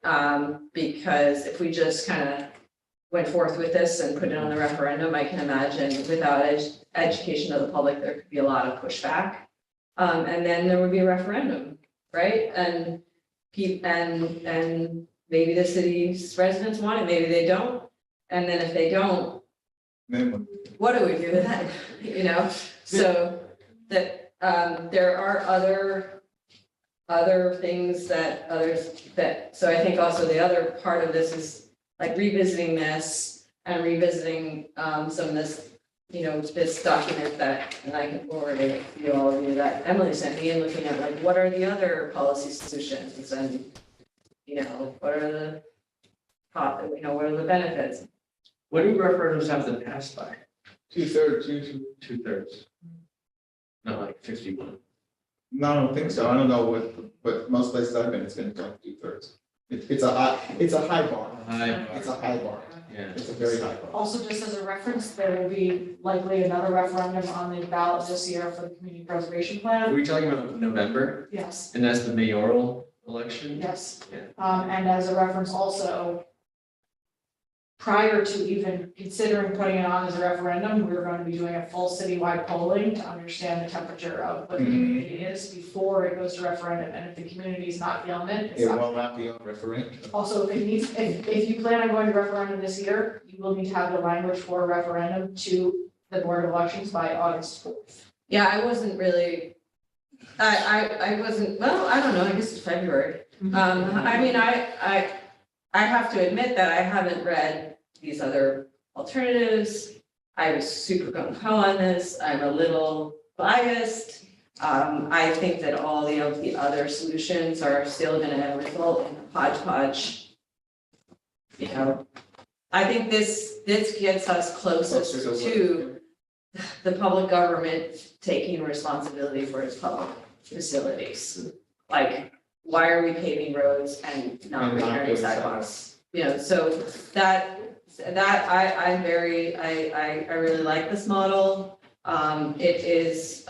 Because if we just kind of went forth with this and put it on the referendum, I can imagine without education of the public, there could be a lot of pushback. And then there would be a referendum, right? And maybe the city's residents want it, maybe they don't. And then if they don't, Then what do we do with that? So that, there are other things so I think also the other part of this is like revisiting this and revisiting, some of this, this document that, and I can forward it to all of you that Emily sent me, and looking at like, what are the other policy solutions and, what are the, what are the benefits? What do referendums have to pass by? 2/3 usually. 2/3? Not like 51. No, I don't think so. I don't know what most places I've been, it's been like 2/3. It's a high bar. It's a high bar. Yeah. It's a very high bar. Also, just as a reference, there will be likely another referendum on the ballot this year for the community preservation Are plan. we talking about November? Yes, And that's the mayoral election? yes. Yeah. And as a reference also, prior to even considering putting it on as a referendum, we're going to be doing a full citywide polling to understand the temperature of what the community is before it goes to referendum. And if the community is not feeling it, it's It not. will not be on referendum. Also, if you plan on going to referendum this year, you will need to have the language for a referendum to the Board of Elections by August 4th. Yeah, I wasn't really, I wasn't, well, I don't know, I guess it's February. I mean, I have to admit that I haven't read these other alternatives. I was super gung ho on this. I'm a little biased. I think that all of the other solutions are still gonna result in a hodgepodge. I think this gets us closest to the public government taking responsibility for its public facilities. Like, why are we paving roads and not And not repairing putting sidewalks? So that I'm very, I really like this model. It is,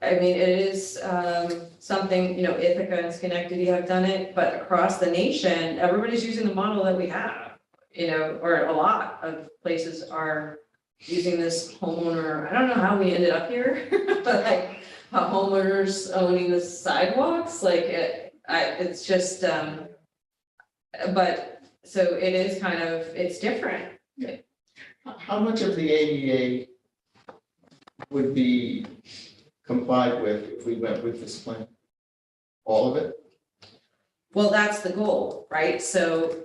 it is something, Ithaca and Schenectady have done it, but across the nation, everybody's using the model that we have. Or a lot of places are using this homeowner, I don't know how we ended up here, but like homeowners owning the sidewalks, like it's just, but so it is kind of, it's different. How much of the ADA would be complied with if we went with this plan? All of it? Well, that's the goal, right? So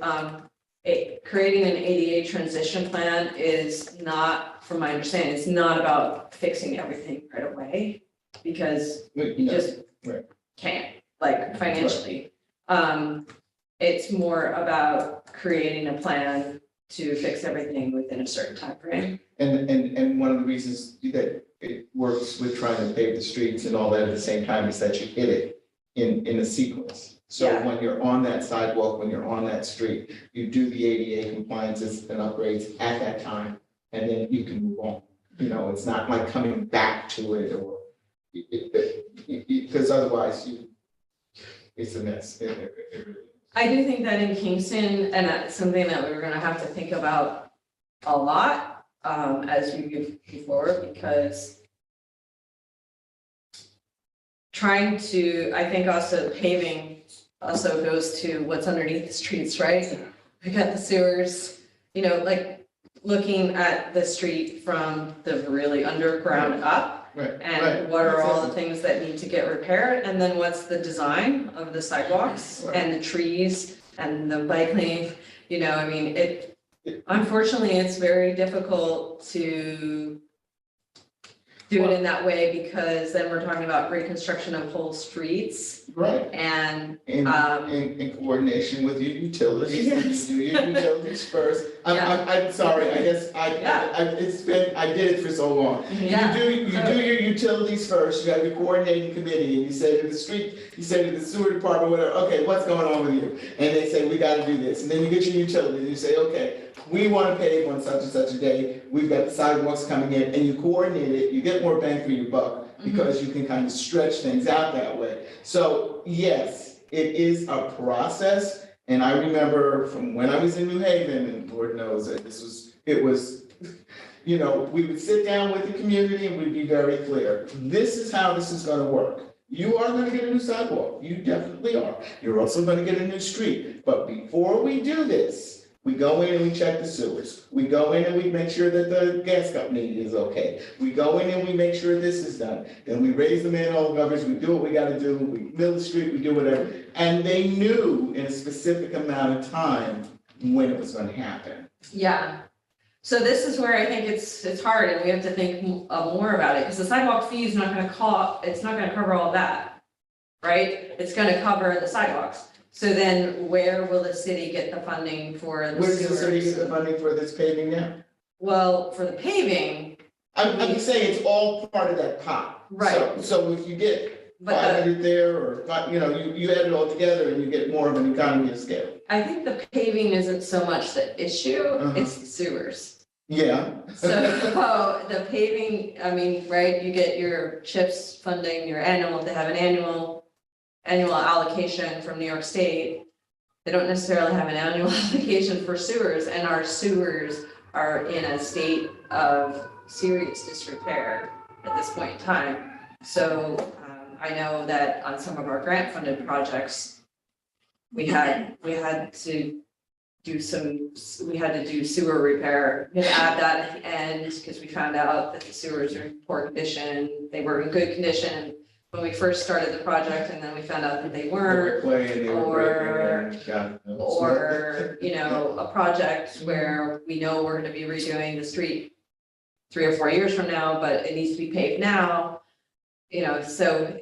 creating an ADA transition plan is not, from my understanding, it's not about fixing everything right away, because you just right. can't, like financially. It's more about creating a plan to fix everything within a certain time frame. And one of the reasons that it works with trying to pave the streets and all that at the same time is that you hit it in a sequence. So Yeah. when you're on that sidewalk, when you're on that street, you do the ADA compliances and upgrades at that time, and then you can move on. It's not like coming back to it or, because otherwise it's a mess. It really is. I do think that in Kingston, and that's something that we're gonna have to think about a lot as we move forward, because I think also paving also goes to what's underneath the streets, right? We got the sewers, like looking at the street from the really underground up. Right, And right. what are all the things that need to get repaired, and then what's the design of the sidewalks Right. and the trees and the bike lane, you know, I mean, unfortunately, it's very difficult to do it in that way, because then we're talking about reconstruction of whole streets Right, and, in coordination with your utilities, Yes. you do your utilities first. Yeah. I'm sorry, I guess Yeah. I did it for so long. yeah. You do your utilities first, you have your coordinating committee, and you say to the street, you say to the sewer department, whatever, okay, what's going on with you? And they say, we gotta do this, and then you get your utilities, and you say, okay, we wanna pave on such and such a day, we've got the sidewalks coming in, and you coordinate it, you get more bang for your buck, because you can kind of stretch things out that way. So, yes, it is a process, and I remember from when I was in New Haven, and Lord knows that it was, you know, we would sit down with the community and we'd be very clear, this is how this is gonna work. You are gonna get a new sidewalk, you definitely are. You're also gonna get a new street, but before we do this, we go in and we check the sewers. We go in and we make sure that the gas company is okay. We go in and we make sure this is done. Then we raise the manhole covers, we do what we gotta do, we mill the street, we do whatever. And they knew in a specific amount of time when it was gonna happen. Yeah. So this is where I think it's hard, and we have to think more about it, because the sidewalk fee is not gonna it's not gonna cover all that, right? It's gonna cover the sidewalks. So then where will the city get the funding for the Where does the city get the sewers? funding for this paving now? Well, for the paving, I'm just saying it's all part of that pot. Right. So if you get but 500 there, or, you know, you add it all together and you get more of an economy of scale. I think the paving isn't so much the issue, Uh-huh. it's the sewers. Yeah. So the paving, I mean, right, you get your CHIPS funding, your annual, they have an annual allocation from New York State. They don't necessarily have an annual allocation for sewers, and our sewers are in a state of serious disrepair at this point in time. So I know that on some of our grant funded projects, we had to do sewer repair. We had to add that at the end, because we found out that the sewers are in poor condition. They were in good condition when we first started the project, and then we found out that they weren't. Or, you know, a project where we know we're gonna be redoing the street 3 or 4 years from now, but it needs to be paved now. You know, so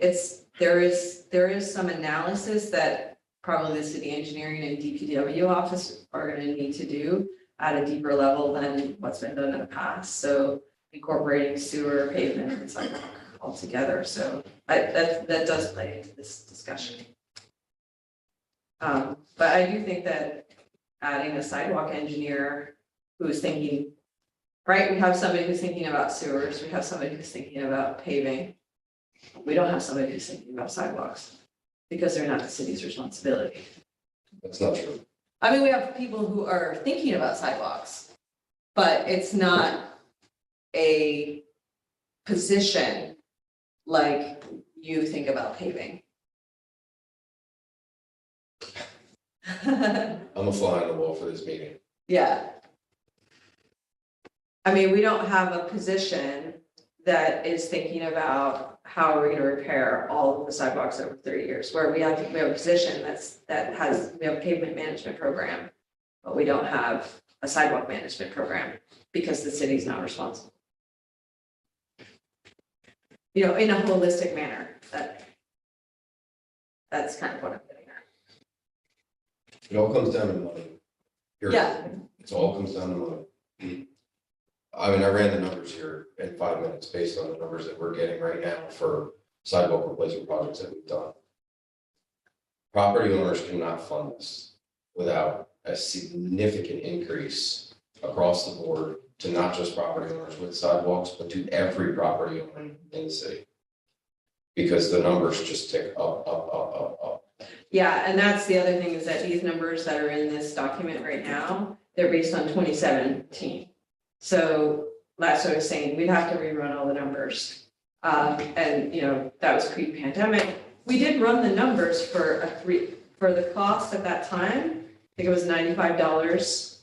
there is some analysis that probably the city engineering and DPW office are gonna need to do at a deeper level than what's been done in the past. So incorporating sewer, pavement, and sidewalk all together. So that does play into this discussion. But I do think that adding a sidewalk engineer who's thinking, right, we have somebody who's thinking about sewers, we have somebody who's thinking about paving. We don't have somebody who's thinking about sidewalks, because they're not the city's responsibility. That's not true. I mean, we have people who are thinking about sidewalks, but it's not a position like you think about paving. I'm a fly on the wall for this meeting. Yeah. I mean, we don't have a position that is thinking about how are we gonna repair all of the sidewalks over 30 years, where we have a position we have a pavement management program, but we don't have a sidewalk management program because the city's not responsible. You know, in a holistic manner, that's kind of what I'm getting at. It all comes down to money. Period. Yeah. It all comes down to money. I mean, I ran the numbers here in 5 minutes based on the numbers that we're getting right now for sidewalk replacement projects that we've done. Property owners cannot fund this without a significant increase across the board to not just property owners with sidewalks, but to every property owner in the city. Because the numbers just tick up. Yeah, and that's the other thing, is that these numbers that are in this document right now, they're based on 2017. So that's what I was saying, we'd have to rerun all the numbers. And, you know, that was pre-pandemic. We did run the numbers for the cost at that time. I think it was $95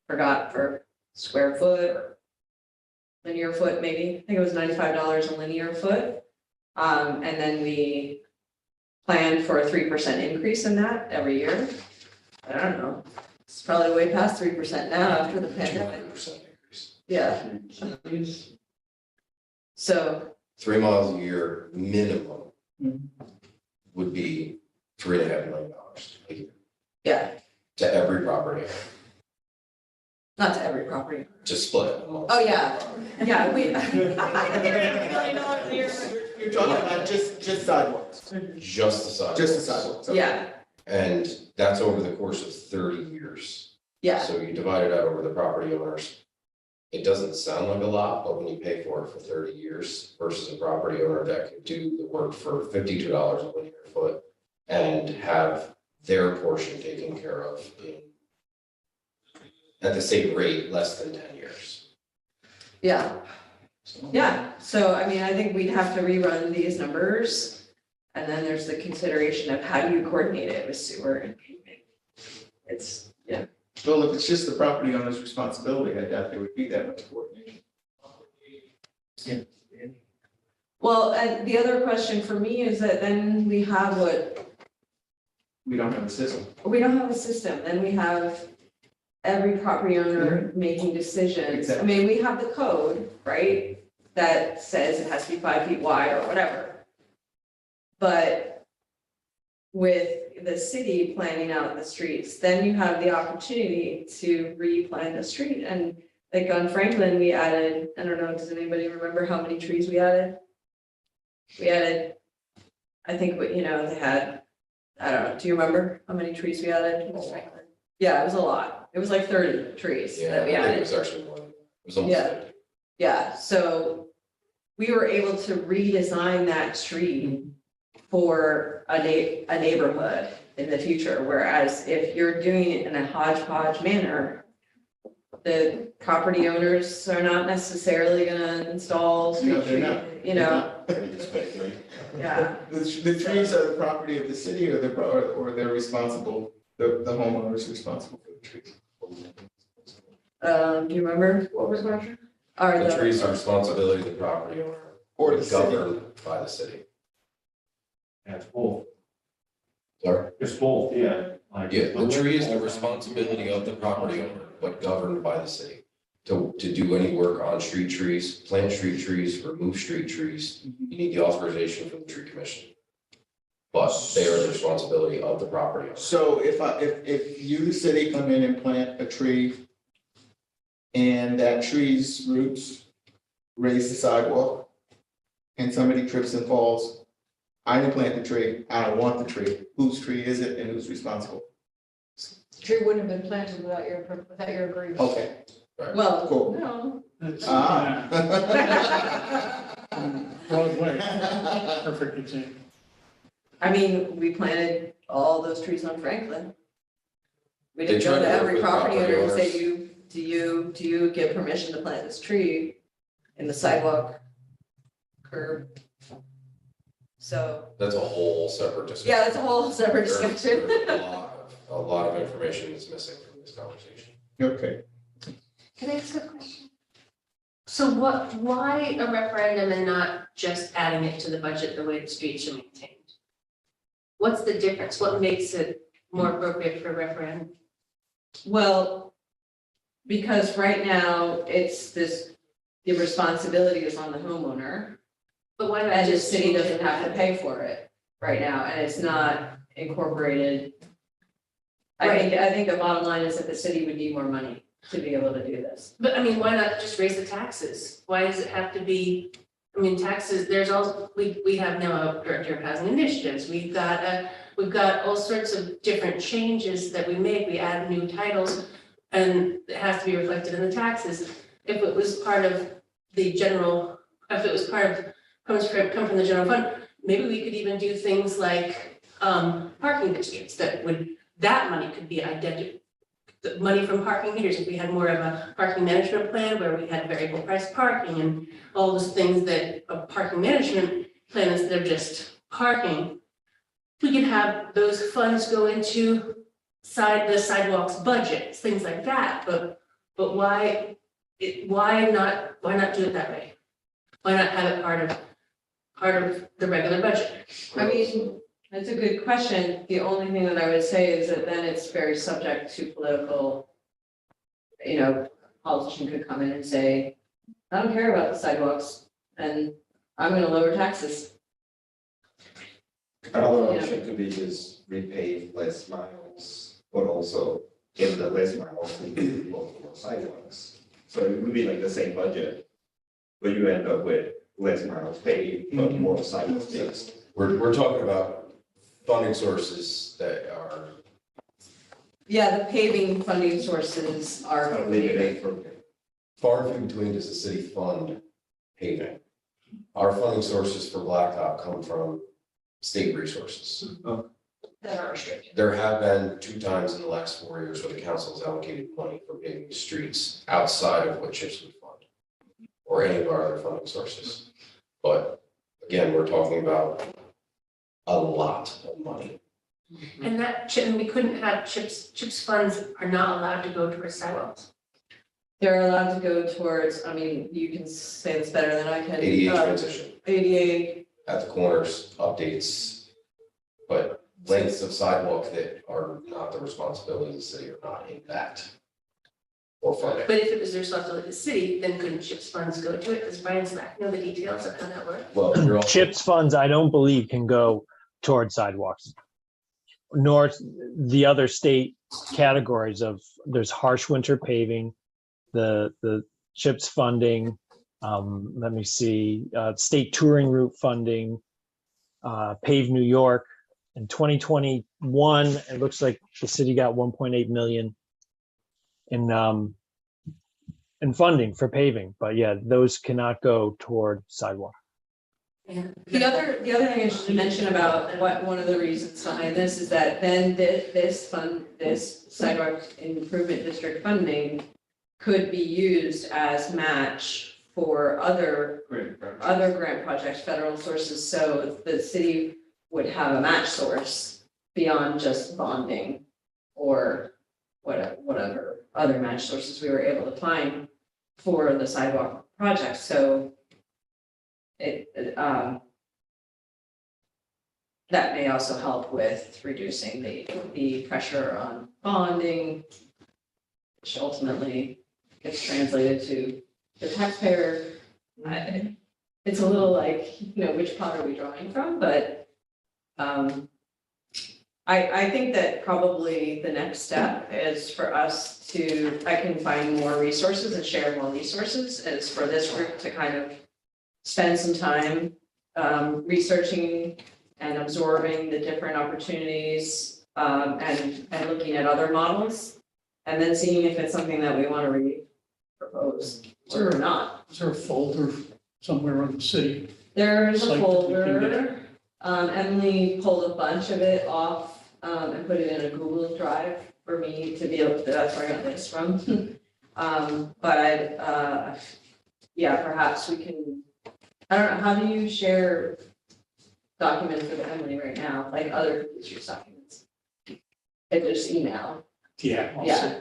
forgot for square foot or linear foot, maybe. I think it was $95 a linear foot. And then we planned for a 3% increase in that every year. I don't know. It's probably way past 3% now after the pandemic. 200% increase. Yeah. So, 3 miles a year minimum Mhm. would be $3.5 million a year yeah, to every property, owner, not to every property. to split amongst. Oh, yeah. Yeah, we. You're talking about just sidewalks, Just the sidewalks. just the sidewalks. okay. Yeah, And that's over the course of 30 years. yeah, So you divide it out over the property owners. It doesn't sound like a lot, but when you pay for it for 30 years versus a property owner that could do the work for $52 a linear foot and have their portion taken care of in at the same rate, less than 10 years. yeah. Yeah, so I mean, I think we'd have to rerun these numbers. And then there's the consideration of how do you coordinate it with sewer and paving? It's, yeah. Well, if it's just the property owner's responsibility, I doubt there would be that much coordination. Well, and the other question for me is that then we have We don't have a system. we don't have a system, then we have every property owner making decisions. I mean, we have the code, right? That says it has to be 5 feet wide or whatever. But with the city planning out the streets, then you have the opportunity to replan the street. And like on Franklin, we added, I don't know, does anybody remember how many trees we added? We added, I think, they had, I don't know, do you remember how many trees we added? Yeah, it was a lot. It was like 30 trees Yeah, that I we think it added. was actually more, it was almost Yeah. 50. Yeah, so we were able to redesign that street for a neighborhood in the future, whereas if you're doing it in a hodgepodge manner, the property owners are not necessarily gonna install No, street they're tree, not. yeah. The trees are the property of the city or they're responsible, the homeowner is responsible for the trees. Do you remember what was the question? Or The trees are responsibility of the property owner Or the city. governed by the city. Yeah, it's both. Sorry? It's both, yeah. Like, Yeah, the tree is the responsibility of the property owner, but governed by the city. To do any work on street trees, plant street trees, remove street trees, you need the authorization from the tree commission. But they are the responsibility of the property owner. So if you, the city, come in and plant a tree and that tree's roots raise the sidewalk and somebody trips and falls, I didn't plant the tree, I don't want the tree. Whose tree is it and who's responsible? Tree wouldn't have been planted without your agreement. Okay, Well, cool. no, That's, Ah. Broadway, perfect example. I mean, we planted all those trees on Franklin. We They didn't go tried to to work every with property property owner and say, owners. do you give permission to plant this tree in the sidewalk curb? So, That's a whole separate discussion. yeah, that's a whole separate discussion. There's a lot of information is missing from this conversation. Okay. Can I ask a question? So why a referendum and not just adding it to the budget the way the streets are maintained? What's the difference? What makes it more appropriate for a referendum? Well, because right now, it's this, the responsibility is on the homeowner. But why not And the just city change doesn't it? have to pay for it right now, and it's not incorporated. I think the bottom line is that the city would need more money to be able to do this. But I mean, why not just raise the taxes? Why does it have to be, I mean, taxes, there's also, we have now a director of housing initiatives. We've got all sorts of different changes that we make. We add new titles and it has to be reflected in the taxes. If it was part of the general, if it was part of, come from the general fund, maybe we could even do things like parking districts that money could be the money from parking meters, if we had more of a parking management plan where we had variable price parking and all those things that a parking management plan instead of just parking, we could have those funds go into the sidewalks budgets, things like that, but but why not do it that way? Why not have it part of the regular budget? I mean, that's a good question. The only thing that I would say is that then it's very subject to political, you know, politician could come in and say, I don't care about the sidewalks and I'm gonna lower taxes. Another Yeah. option could be just repave less miles, but also in the less miles, we could more sidewalks. So it would be like the same budget, but you end up with less miles paved, but more sidewalks fixed. We're talking about funding sources that are, Yeah, the paving funding sources are. Kind of limited from far and few between does the city fund paving. Our funding sources for blacktop come from state resources. That are restricted. There have been 2 times in the last 4 years where the council has allocated money for paving streets outside of what CHIPS would fund or any of our other funding sources. But again, we're talking about a lot of money. And and we couldn't have CHIPS funds are not allowed to go towards sidewalks. They're allowed to go towards, I mean, you can say this better than I can. 88 transition ADA, at the corners, updates, but lengths of sidewalk that are not the responsibility of the city are not in that or funding. But if it was the responsibility of the city, then couldn't CHIPS funds go to it? Does Brian Slack know the details of how that works? Well, you're also. CHIPS funds, I don't believe can go towards sidewalks. Nor the other state categories of, there's harsh winter paving, the CHIPS funding, let me see, state touring route funding, Pave New York. In 2021, it looks like the city got 1.8 million in funding for paving, but yeah, those cannot go toward sidewalk. the other thing I should mention about what, one of the reasons behind this is that then this sidewalk improvement district funding could be used as match for other grant projects, federal sources, so the city would have a match source beyond just bonding or whatever other match sources we were able to find for the sidewalk project, so that may also help with reducing the pressure on bonding, which ultimately gets translated to the taxpayer. It's a little like, you know, which pot are we drawing from, but I think that probably the next step is for us to, I can find more resources and share more resources, is for this group to kind of spend some time researching and absorbing the different opportunities and looking at other models, and then seeing if it's something that we want to propose or not. Is there a folder somewhere on the city? There's a Site that we can folder. Emily pulled a bunch of it off and put it in a Google Drive for me to be able to, that's where I got this from. But yeah, perhaps we can, I don't know, how do you share documents with Emily right now, like other people's use documents? And just email. Yeah. Yeah.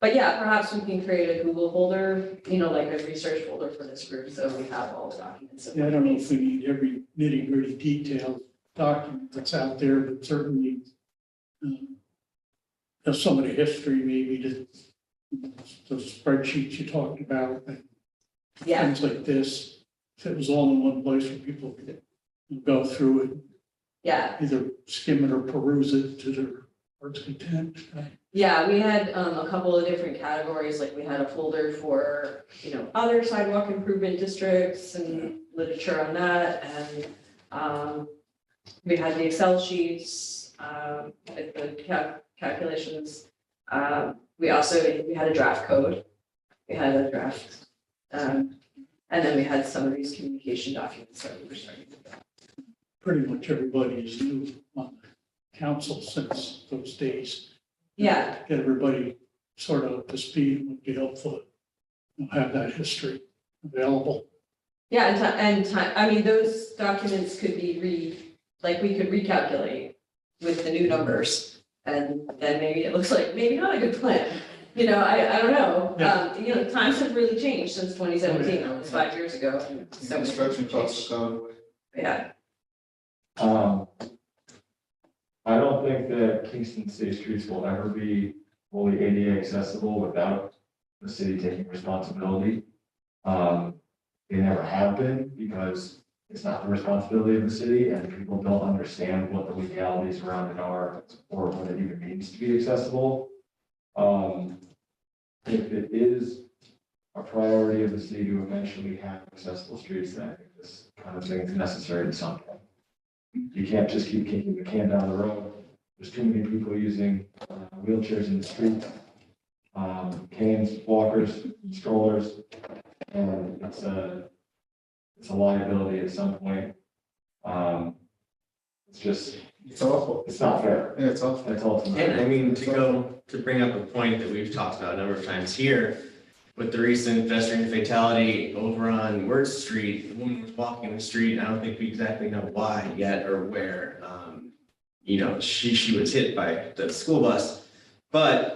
But yeah, perhaps we can create a Google folder, you know, like a research folder for this group, so we have all the documents. Yeah, I don't know if we need every nitty gritty detailed document that's out there, but certainly there's some of the history maybe to the spreadsheets you talked about and Yeah, things like this. If it was all in one place where people could go through it, yeah, either skim it or peruse it to their heart's content. yeah, we had a couple of different categories, like we had a folder for, you know, other sidewalk improvement districts and literature on that, and we had the Excel sheets, with the calculations. We had a draft code, we had a draft, and then we had some of these communication documents that we were starting to draft. Pretty much everybody is new on the council since those days. Yeah, Get everybody sort of up to speed would be helpful. to have that history available. yeah, and time, I mean, those documents could be we could recalculate with the new numbers. And then maybe it looks like, maybe not a good plan, you know, I don't know. know, times have really changed since 2017, almost 5 years ago. So much Construction costs changed. have gone away. Yeah, I don't think that Kingston City streets will ever be fully ADA accessible without the city taking responsibility. They never have been because it's not the responsibility of the city and people don't understand what the legalities around it are or what it even means to be accessible. If it is a priority of the city to eventually have accessible streets, then I think this kind of thing is necessary to some point. You can't just keep kicking the can down the road. There's too many people using wheelchairs in the street, canes, walkers, strollers, and it's a liability at some point. It's awful. It's not fair. Yeah, it's awful. That's ultimately. And I mean, to bring up a point that we've talked about a number of times here, with the recent pedestrian fatality over on Word Street, the woman was walking the street, I don't think we exactly know why yet or where. You know, she was hit by the school bus, but,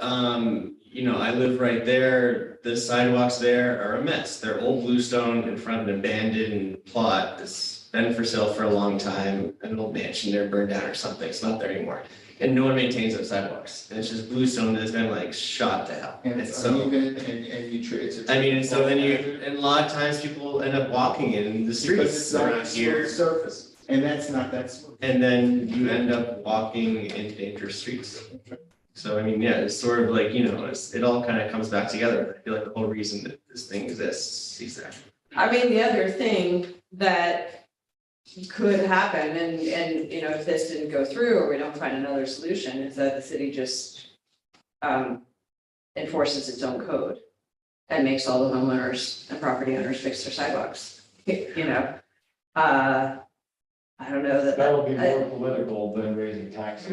you know, I live right there, the sidewalks there are a mess. They're old bluestone in front of an abandoned plot that's been for sale for a long time, an old mansion there burned down or something, it's not there anymore. And no one maintains those sidewalks, and it's just bluestone that's been like shot to hell. And And it's so, uneven and you treat it. I mean, and so then and a lot of times people end up walking in the Because streets it's not a around smooth here. surface, and that's not that smooth. And then you end up walking in dangerous streets. So I mean, yeah, it's sort of like, you know, it all kind of comes back together. I feel like the whole reason that this thing exists is that. I mean, the other thing that could happen, and, you know, if this didn't go through or we don't find another solution, is that the city just enforces its own code and makes all the homeowners and property owners fix their sidewalks, you know? I don't know that. That would be more political than raising taxes.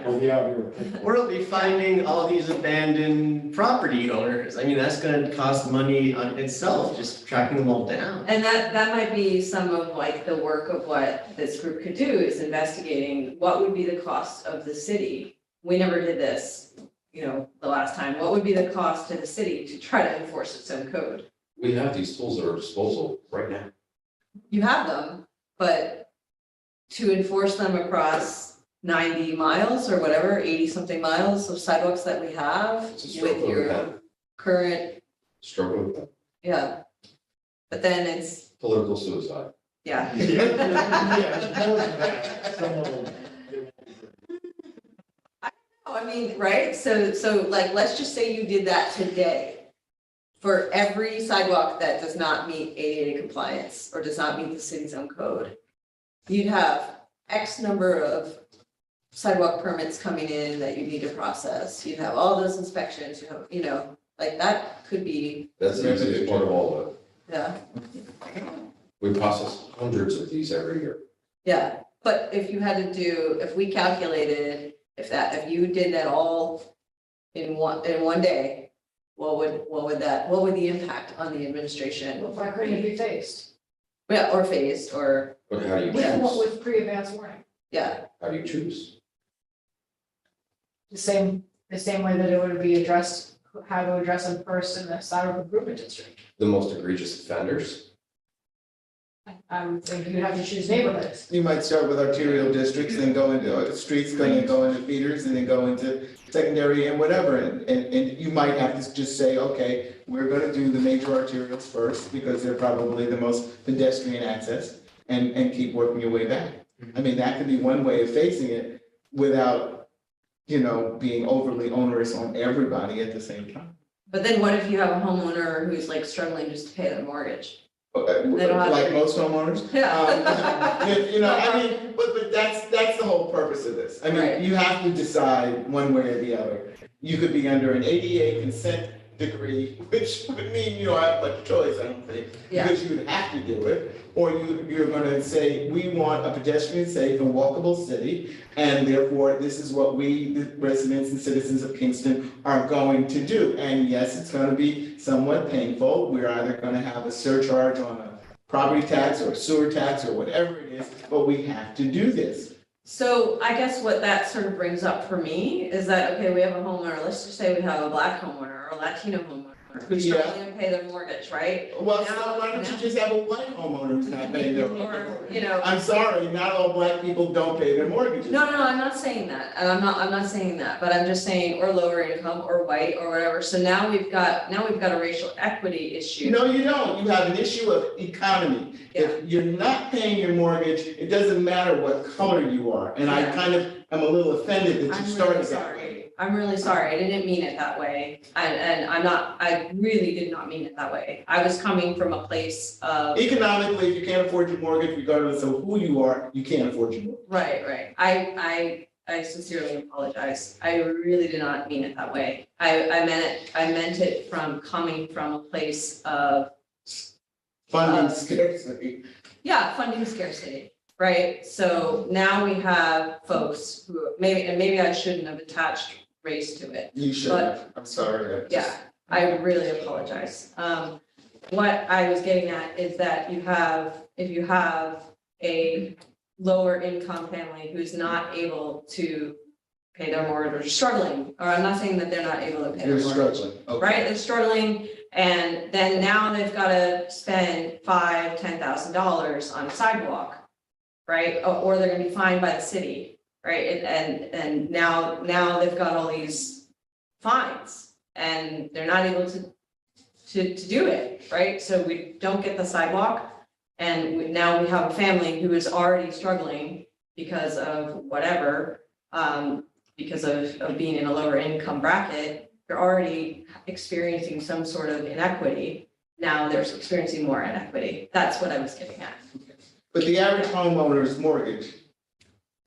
We'll be out here with. Or it'll be finding all these abandoned property owners. I mean, that's gonna cost money on itself, just tracking them all down. And that might be some of like the work of what this group could do, is investigating what would be the cost of the city. We never did this, you know, the last time. What would be the cost to the city to try to enforce its own code? We have these tools at our disposal right now. You have them, but to enforce them across 90 miles or whatever, 80-something miles of sidewalks that we have It's a stroke with of a your pen, current, stroke of a pen, yeah. But then it's, political suicide. yeah. I mean, right? So like, let's just say you did that today. For every sidewalk that does not meet ADA compliance or does not meet the city's own code, you'd have X number of sidewalk permits coming in that you need to process. You'd have all those inspections, you have, you know, like that could be, That's the easiest part of all of it. yeah, We process hundreds of these every year. yeah. But if you had to do, if we calculated, if you did that all in one day, what would the impact on the administration? Well, why couldn't it be phased? Yeah, or phased, or, But how do you Yeah. choose? With pre-advance warning, yeah, How do you choose? the same way that it would be addressed, how to address them first in the sidewalk improvement district. The most egregious offenders? I would think you'd have to choose neighborhoods. You might start with arterial districts, then go into streets, then go into feeders, and then go into secondary and whatever. And you might have to just say, okay, we're gonna do the major arterials first, because they're probably the most pedestrian access, and keep working your way back. I mean, that could be one way of facing it without, you know, being overly onerous on everybody at the same time. but then what if you have a homeowner who's like struggling just to pay their mortgage? They don't have Like to- most homeowners. You know, I mean, but that's the whole purpose of this. I Right. mean, you have to decide one way or the other. You could be under an ADA consent decree, which would mean you don't have much choice, I don't think. Yeah. Because you would have to do it, or you're gonna say, we want a pedestrian safe and walkable city, and therefore, this is what we, the residents and citizens of Kingston, are going to do. And yes, it's gonna be somewhat painful. We're either gonna have a surcharge on a property tax or a sewer tax or whatever it is, but we have to do this. So I guess what that sort of brings up for me is that, okay, we have a homeowner, let's just say we have a black homeowner homeowner or Latino homeowner who's Yeah. struggling to pay their mortgage, right? Well, Now- so why don't you now- just have a white homeowner who's not paying their Or, mortgage? you know, I'm sorry, not all black people don't pay their mortgages. no, I'm not saying that, and I'm not saying that, but I'm just saying, or lower income, or white, or whatever, so now we've got a racial equity issue. No, you don't. You have an issue of economy. If you're not paying your mortgage, it doesn't matter what color you are. And I Yeah. kind of am a little offended that you I'm started really that sorry. way. I'm really sorry, I didn't mean it that way, and I really did not mean it that way. I was coming from a place of, Economically, if you can't afford your mortgage, regardless of who you are, you can't afford your mortgage. right, I sincerely apologize. I really did not mean it that way. I meant it from coming from a place of, Funding scarcity. yeah, funding scarcity, right? So now we have folks who, maybe I shouldn't have attached race to it. You should have. I'm sorry. Yeah, I really apologize. What I was getting at is that if you have a lower income family who's not able to pay their mortgage or struggling, or I'm not saying that they're not able to pay their You're mortgage. struggling. Okay. Right, they're struggling, and then now they've gotta spend $5,000-$10,000 on a sidewalk, right? Or they're gonna be fined by the city, right? And now they've got all these fines, and they're not able to do it, right? So we don't get the sidewalk, and now we have a family who is already struggling because of whatever, because of being in a lower income bracket. They're already experiencing some sort of inequity. Now they're experiencing more inequity. That's what I was getting at. But the average homeowner's mortgage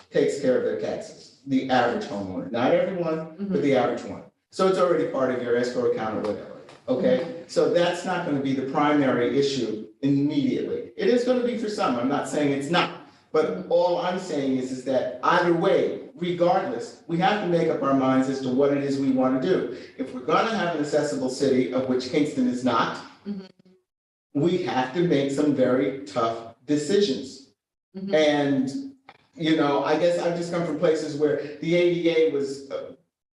takes care of their taxes. The average homeowner, not everyone, but the average one. So it's already part of your escrow account or whatever, okay? So that's not gonna be the primary issue immediately. It is gonna be for some, I'm not saying it's not. But all I'm saying is that either way, regardless, we have to make up our minds as to what it is we wanna do. If we're gonna have an accessible city, of which Kingston is not, we have to make some very tough decisions. Mhm. And, you know, I guess I've just come from places where the ADA was,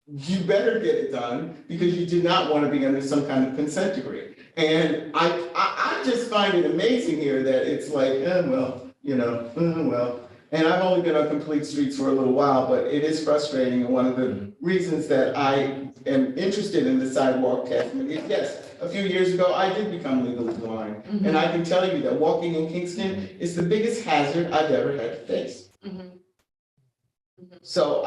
you better get it done because you do not want to be under some kind of consent decree. And I just find it amazing here that it's like, well, you know, well. And I've only been on Complete Streets for a little while, but it is frustrating. And one of the reasons that I am interested in the sidewalk test is, yes, a few years ago, I did become legally blind. And I can tell you that walking in Kingston is the biggest hazard I've ever had to face. So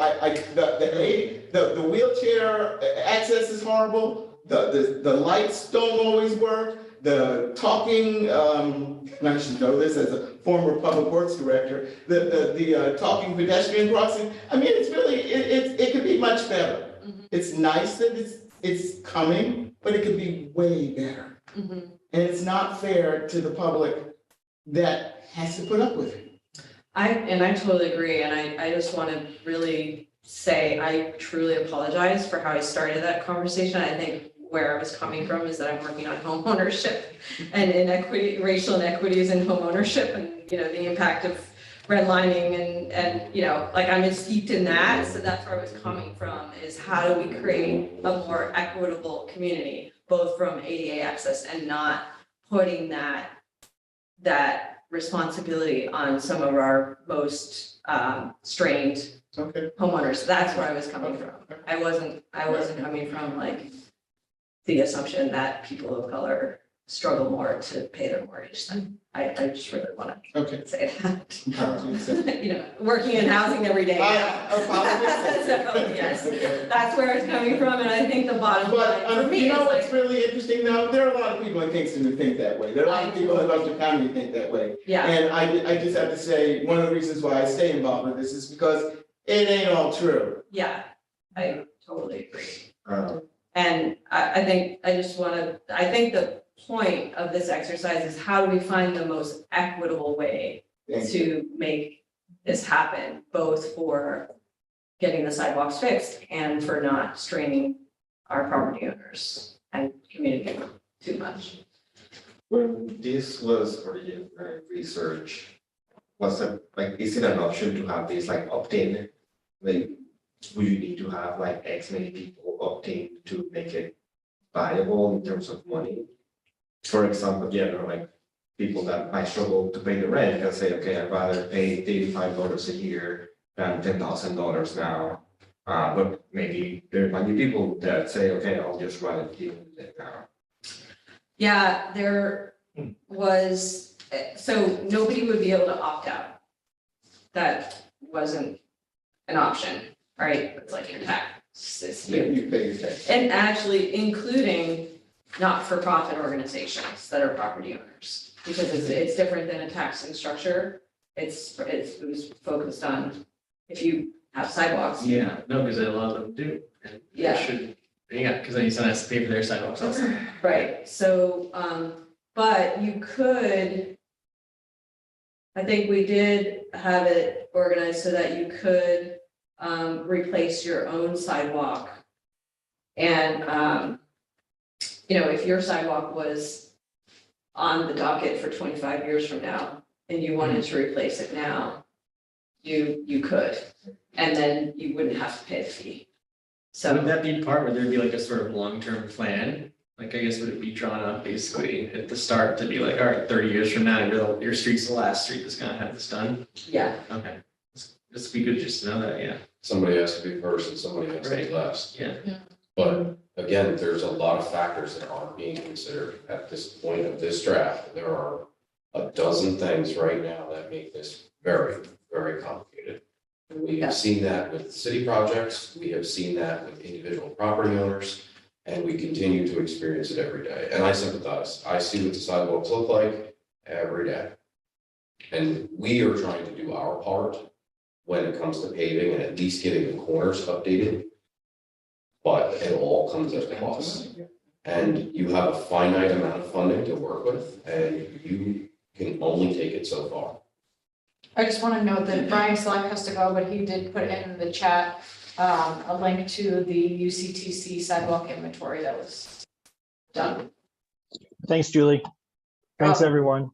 the wheelchair access is horrible, the lights don't always work, the talking, and I should know this as a former public works director, the talking pedestrian crossing, I mean, it's really, it could be much better. It's nice that it's coming, but it could be way better. And it's not fair to the public that has to put up with it. I totally agree, and I just want to really say, I truly apologize for how I started that conversation. I think where I was coming from is that I'm working on home ownership and inequity, racial inequities in home ownership, and, you know, the impact of redlining and, you know, like I'm steeped in that, so that's where I was coming from, is how do we create a more equitable community, both from ADA access and not putting that responsibility on some of our most strained Okay. homeowners. That's where I was coming from. I wasn't coming from like the assumption that people of color struggle more to pay their mortgage than I just really want Okay. to say that. Apologies. You know, working in housing every day. I apologize. So, yes, Okay. that's where it's coming from, and I think the bottom line But, for me you is know what's like, really interesting though? There are a lot of people in Kingston who think that way. There are a lot of people in Upton County who think that way. yeah, And I just have to say, one of the reasons why I stay involved with this is because it ain't all true. yeah, I totally agree. Um, And I think I think the point of this exercise is how do we find the most equitable way Thank you. to make this happen, both for getting the sidewalks fixed and for not straining our property owners and community too much. When this was originally researched, was it like, is it an option to have this like opt-in? Like, would you need to have like X many people opt-in to make it viable in terms of money. For example, yeah, there are like people that might struggle to pay the rent and say, okay, I'd rather pay $85 a year than $10,000 now. But maybe there might be people that say, okay, I'll just rather deal with it now. Yeah, there was, so nobody would be able to opt out. That wasn't an option, right? It's like your tax. You pay your tax. And actually including not-for-profit organizations that are property owners. Because it's different than a taxing structure. It was focused on if you have sidewalks. Yeah, no, because a lot of them do. And they Yeah. should, yeah, because then someone has to pay for their sidewalks also. Right, so, but you could, I think we did have it organized so that you could, replace your own sidewalk. And, if your sidewalk was on the docket for 25 years from now, and you wanted to replace it now, you could, and then you wouldn't have to pay the fee. So. Would that be part where there'd be like a sort of long-term plan? Like, I guess would it be drawn up basically at the start to be like, all right, 30 years from now, your street's the last street that's gonna have this done? Yeah, Okay. This would be good just to know that, yeah. Somebody has to be first and somebody has to be Right. last. Yeah. But again, there's a lot of factors that aren't being considered at this point of this draft. There are a dozen things right now that make this very, very complicated. We Yeah. have seen that with city projects, we have seen that with individual property owners, and we continue to experience it every day. And I sympathize. I see what the sidewalks look like every day. And we are trying to do our part when it comes to paving and at least getting the corners updated. But it all comes at a cost. And you have a finite amount of funding to work with, and you can only take it so far. I just want to note that Brian Selleck has to go, but he did put in the chat, a link to the UCTC sidewalk inventory that was done. Thanks, Julie. Thanks, Oh. everyone.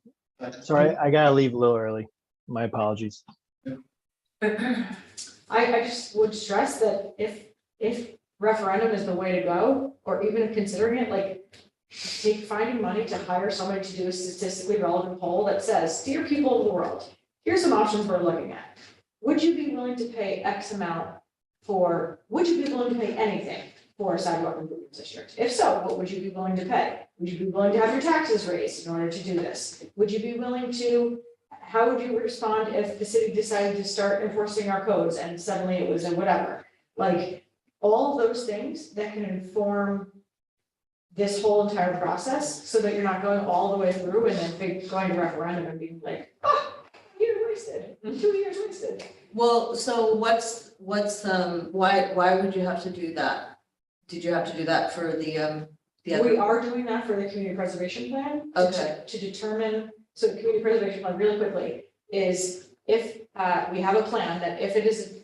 Sorry, I gotta leave a little early. My apologies. I just would stress that if referendum is the way to go, or even considering it, like, finding money to hire somebody to do a statistically relevant poll that says, dear people of the world, here's some options we're looking at. Would you be willing to pay X amount would you be willing to pay anything for a sidewalk improvement district? If so, what would you be willing to pay? Would you be willing to have your taxes raised in order to do this? Would you be willing to, how would you respond if the city decided to start enforcing our codes and suddenly it was a whatever? Like, all of those things that can inform this whole entire process, so that you're not going all the way through and then going to referendum and being like, oh, a year wasted, 2 years wasted. well, so what's, why would you have to do that? Did you have to do that for the other? We are doing that for the community preservation plan. Okay. To determine, so the community preservation plan, really quickly, is if, we have a plan that if it is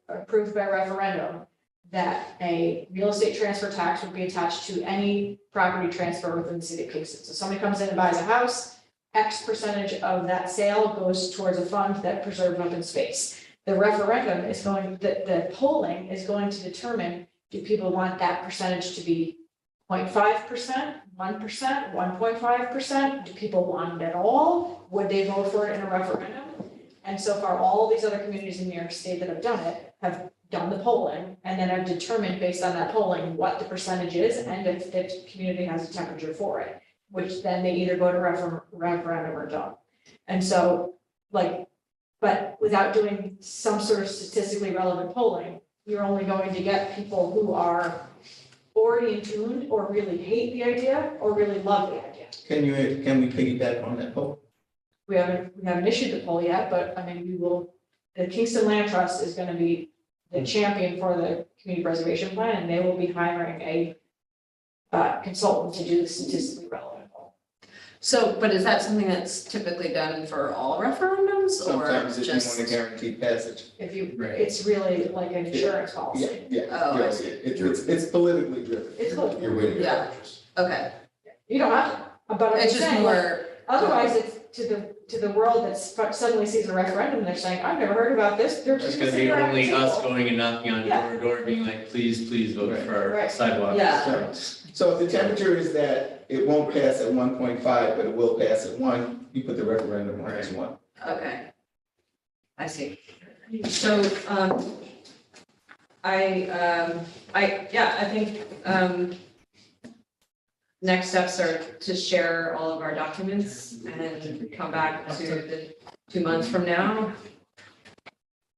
approved by referendum, that a real estate transfer tax would be attached to any property transfer within the city of Kingston. So somebody comes in and buys a house, X percentage of that sale goes towards a fund that preserves open space. The referendum is going, the polling is going to determine, do people want that percentage to be 0.5%, 1%, 1.5%? Do people want it at all? Would they vote for it in a referendum? And so far, all these other communities in New York State that have done it have done the polling and then have determined based on that polling what the percentage is and if the community has a temperature for it, which then they either go to referendum or don't. And so, like, but without doing some sort of statistically relevant polling, you're only going to get people who are already in tune or really hate the idea or really love the idea. Can we piggyback on that poll? We haven't issued the poll yet, but I mean, the Kingston Land Trust is gonna be the champion for the community preservation plan, and they will be hiring a consultant to do the statistically relevant poll. So, but is that something that's typically done for all referendums or Sometimes if you want just? to guarantee passage. If you, Right. it's really like an insurance policy. Yeah, Oh, I yeah, see. it's politically driven. It's cool. You're waiting Yeah. for purchase. Okay, You don't have to, but I'm it's just saying, like, more, otherwise it's to the to the world that suddenly sees a referendum, and they're saying, I've never heard about this, they're It's just gonna be sitting around the only us table. going and knocking on Yeah. door to door, being like, please, please vote for our Right. sidewalk. Yeah. So if the temperature is that it won't pass at 1.5, but it will pass at 1, you put the referendum on as 1. Okay. I see. So, I think, next steps are to share all of our documents and come back to the 2 months from now.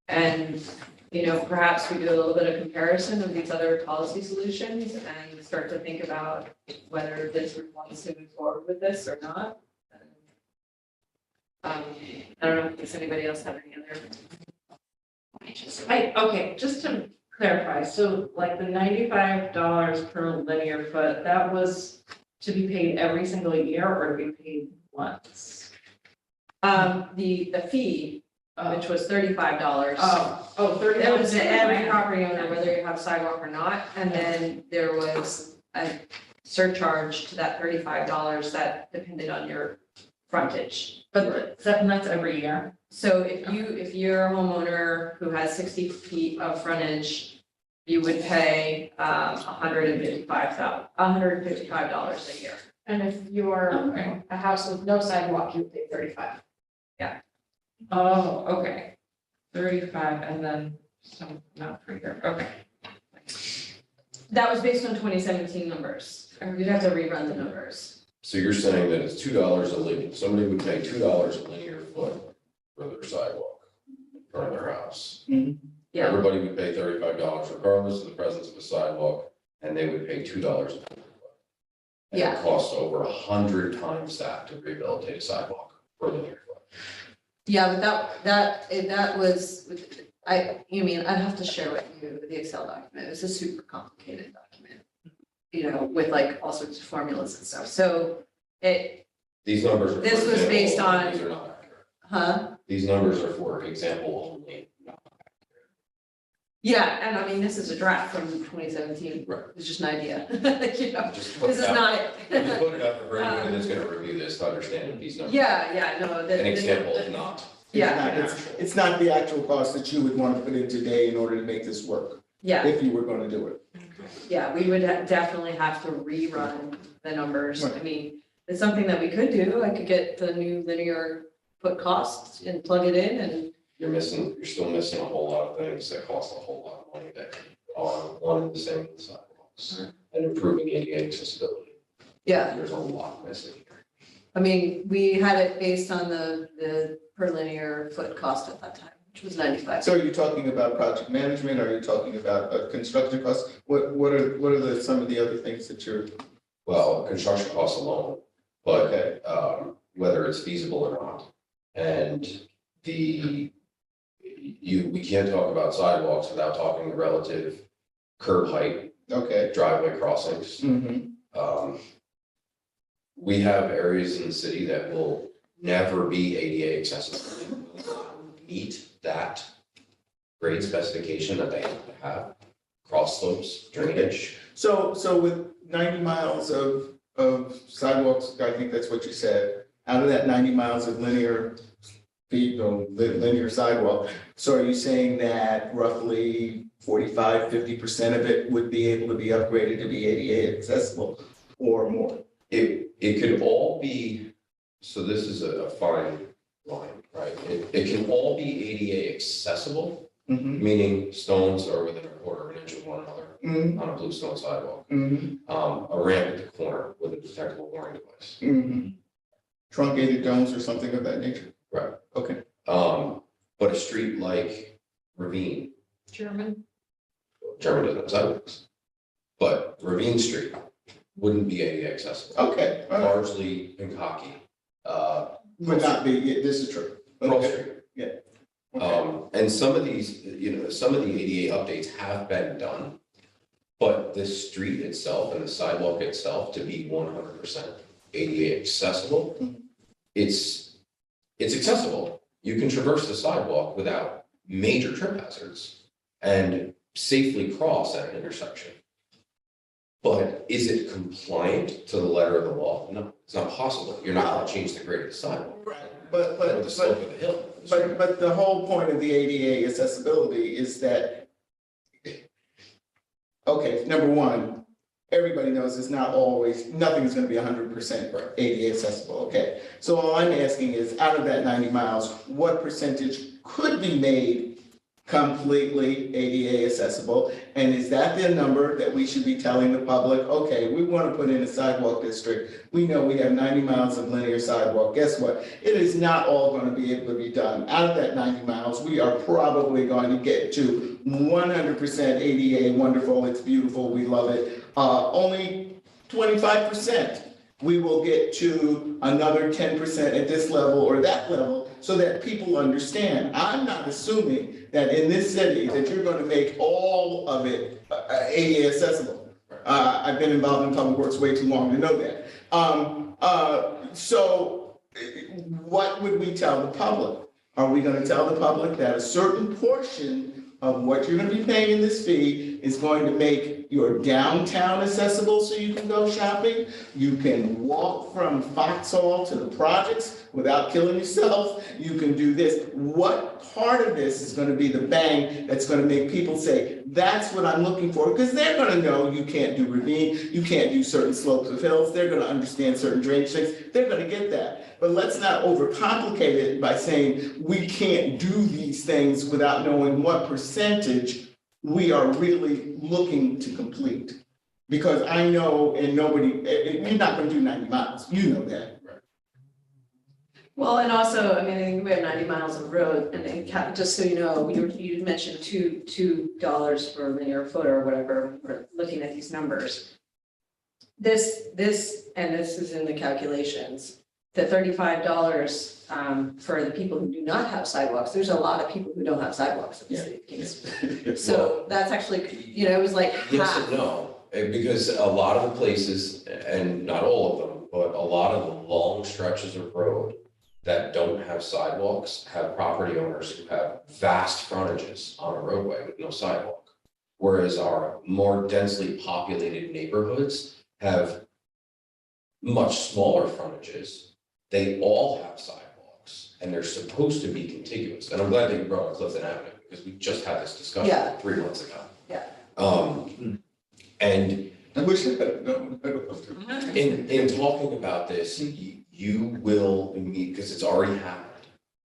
And, perhaps we do a little bit of comparison of these other policy solutions and start to think about whether this wants to move forward with this or not. I don't know, does anybody else have any other? Okay, just to clarify, so like the $95 per linear foot, that was to be paid every single year or to be paid once? The fee, which was $35. $30. It was to every property owner, whether you have sidewalk or not, and then there was a surcharge to that $35 that depended on your frontage. But that's every year? So if you're a homeowner who has 60 feet of frontage, you would pay $155 a year. And if you are Okay. a house with no sidewalk, you would pay 35. Oh, okay. 35 and then some, not per year, okay. That was based on 2017 numbers. You'd have to rerun the numbers. So you're saying that it's $2 a linear, somebody would pay $2 a linear foot for their sidewalk or their house. Yeah, Everybody would pay $35 regardless of the presence of a sidewalk, and they would pay $2 a linear foot. And Yeah. it costs over 100 times that to rehabilitate a sidewalk per linear foot. yeah, but that was, I'd have to share with you the Excel document. It was a super complicated document. With like all sorts of formulas and stuff. So These numbers are. This for was example based only. on- These are not accurate. huh? These numbers are for example only. Yeah, and I mean, this is a draft from 2017. Right. It's just an idea. Just put This it is out- not it. Just put it out for anybody that's gonna review this to understand that these numbers. Yeah, no. An example is not. Yeah, It's not the actual cost that you would want to put in today in order to make this work, yeah, if you were going to do it. yeah, we would definitely have to rerun the numbers. I Right. mean, it's something that we could do. I could get the new linear foot cost and plug it in and, You're still missing a whole lot of things that cost a whole lot of money that are one and the same with sidewalks. And improving ADA accessibility. yeah. There's a lot missing here. I mean, we had it based on the per linear foot cost at that time, which was 95. So are you talking about project management? Are you talking about construction costs? What are some of the other things that you're? Well, construction costs alone, but Okay. whether it's feasible or not. And we can't talk about sidewalks without talking relative curb height, Okay. driveway crossings. Mm-hmm. We have areas in the city that will never be ADA accessible. Meet that grade specification that they have to have, cross slopes, drainage. So with 90 miles of sidewalks, I think that's what you said, out of that 90 miles of linear feet or linear sidewalk, so are you saying that roughly 45-50% of it would be able to be upgraded to be ADA accessible or more? It could all be, so this is a fine line, right? It can all be ADA accessible, Mm-hmm. meaning stones are within a quarter of an inch of one another Mm-hmm. on a bluestone sidewalk. Mm-hmm. A ramp at the corner with a detectable warning device. Mm-hmm. Truncated domes or something of that nature? Right. Okay. But a street like Ravine, German? German doesn't have sidewalks. But Ravine Street wouldn't be ADA accessible, Okay, all right. largely Pinkhockey, Would not be, yeah, this is true. Pearl Okay. Street. Okay. And some of these, some of the ADA updates have been done. But the street itself and the sidewalk itself to be 100% ADA accessible, it's accessible. You can traverse the sidewalk without major trip hazards and safely cross at an intersection. But is it compliant to the letter of the law? No, it's not possible. You're not gonna change the grade of the sidewalk Right, but, or the slope of the hill. but the whole point of the ADA accessibility is that, okay, number one, everybody knows it's not always, nothing's gonna be 100% ADA accessible, okay? So all I'm asking is, out of that 90 miles, what percentage could be made completely ADA accessible? And is that the number that we should be telling the public, okay, we want to put in a sidewalk district. We know we have 90 miles of linear sidewalk. Guess what? It is not all going to be able to be done. Out of that 90 miles, we are probably going to get to 100% ADA, wonderful, it's beautiful, we love it. Only 25%. We will get to another 10% at this level or that level so that people understand. I'm not assuming that in this city that you're going to make all of it ADA accessible. I've been involved in public works way too long to know that. So what would we tell the public? Are we going to tell the public that a certain portion of what you're going to be paying in this fee is going to make your downtown accessible so you can go shopping? You can walk from Foxhall to the projects without killing yourself. You can do this. What part of this is going to be the bang that's going to make people say, that's what I'm looking for? Because they're going to know you can't do ravine, you can't do certain slopes of hills. They're going to understand certain drainage things. They're going to get that. But let's not overcomplicate it by saying we can't do these things without knowing what percentage we are really looking to complete. Because I know, and nobody, you're not gonna do 90 miles, you know that. Well, and also, I mean, I think we have 90 miles of road, and then just so you know, you mentioned $2 per linear foot or whatever, we're looking at these numbers. This is in the calculations, the $35 for the people who do not have sidewalks, there's a lot of people who don't have sidewalks in the city of Kingston. So that's actually, you know, it was like Yes half. and no, because a lot of the places, and not all of them, but a lot of the long stretches of road that don't have sidewalks have property owners who have vast frontages on a roadway with no sidewalk. Whereas our more densely populated neighborhoods have much smaller frontages. They all have sidewalks and they're supposed to be contiguous. And I'm glad that you brought up Clifton Avenue because we just had this discussion Yeah. 3 months ago. Yeah. And I wish I had known. in talking about this, you will, because it's already happened,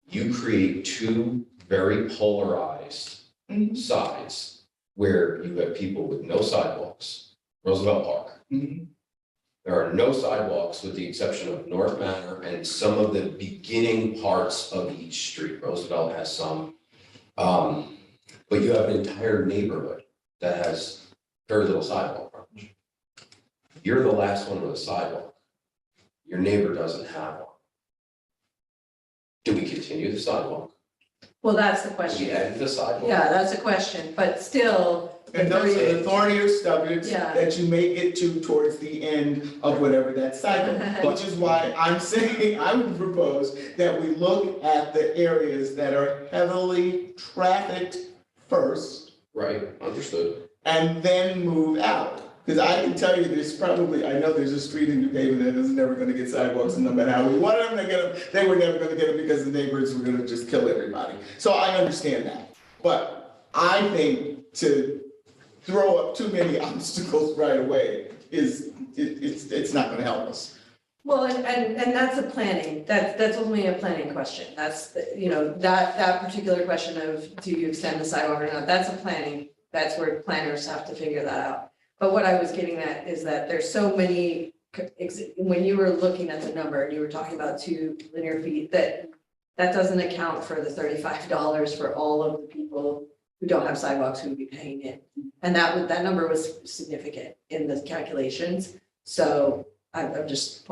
you create two very polarized Mhm. sides where you have people with no sidewalks, Roosevelt Park. Mhm. There are no sidewalks with the exception of North Manor and some of the beginning parts of each street. Roosevelt has some. But you have an entire neighborhood that has very little sidewalk frontage. You're the last one with a sidewalk. Your neighbor doesn't have one. Do we continue the sidewalk? Well, that's the Do question. we end the sidewalk? Yeah, that's a question, but still. And those are the thornier subjects Yeah. that you may get to towards the end of whatever that cycle. Which is why I'm saying, I would propose that we look at the areas that are heavily trafficked first Right, understood. and then move out. Because I can tell you, there's probably, I know there's a street in New Haven that is never gonna get sidewalks, and no matter how we wanted them to get them, they were never gonna get them because the neighbors were gonna just kill everybody. So I understand that. But I think to throw up too many obstacles right away it's not gonna help us. Well, and that's a planning, that's only a planning question. That's, you know, that particular question of do you extend the sidewalk or not, that's a planning, that's where planners have to figure that out. But what I was getting at is that there's so many, when you were looking at the number and you were talking about 2 linear feet, that doesn't account for the $35 for all of the people who don't have sidewalks who would be paying it. And that number was significant in the calculations. So I was just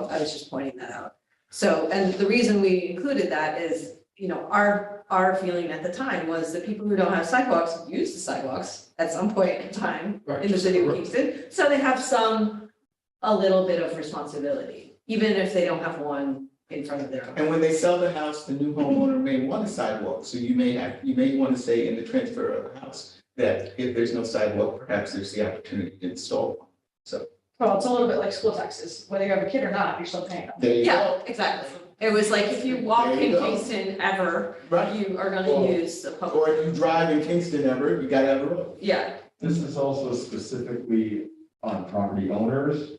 pointing that out. So, and the reason we included that is, you know, our feeling at the time was that people who don't have sidewalks use the sidewalks at some point in time Right, in the city of right. Kingston. So they have a little bit of responsibility, even if they don't have one in front of their home. And when they sell the house, the new homeowner may want a sidewalk, so you may want to say in the transfer of the house that if there's no sidewalk, perhaps there's the opportunity to install one. Well, it's a little bit like school taxes, whether you have a kid or not, you're still paying them. There you Yeah, go. exactly. It was like, if you walk There you in go. Kingston ever, Right. you are Well, gonna use the public, Or if you drive in Kingston ever, you gotta have a road. yeah. This is also specifically on property owners.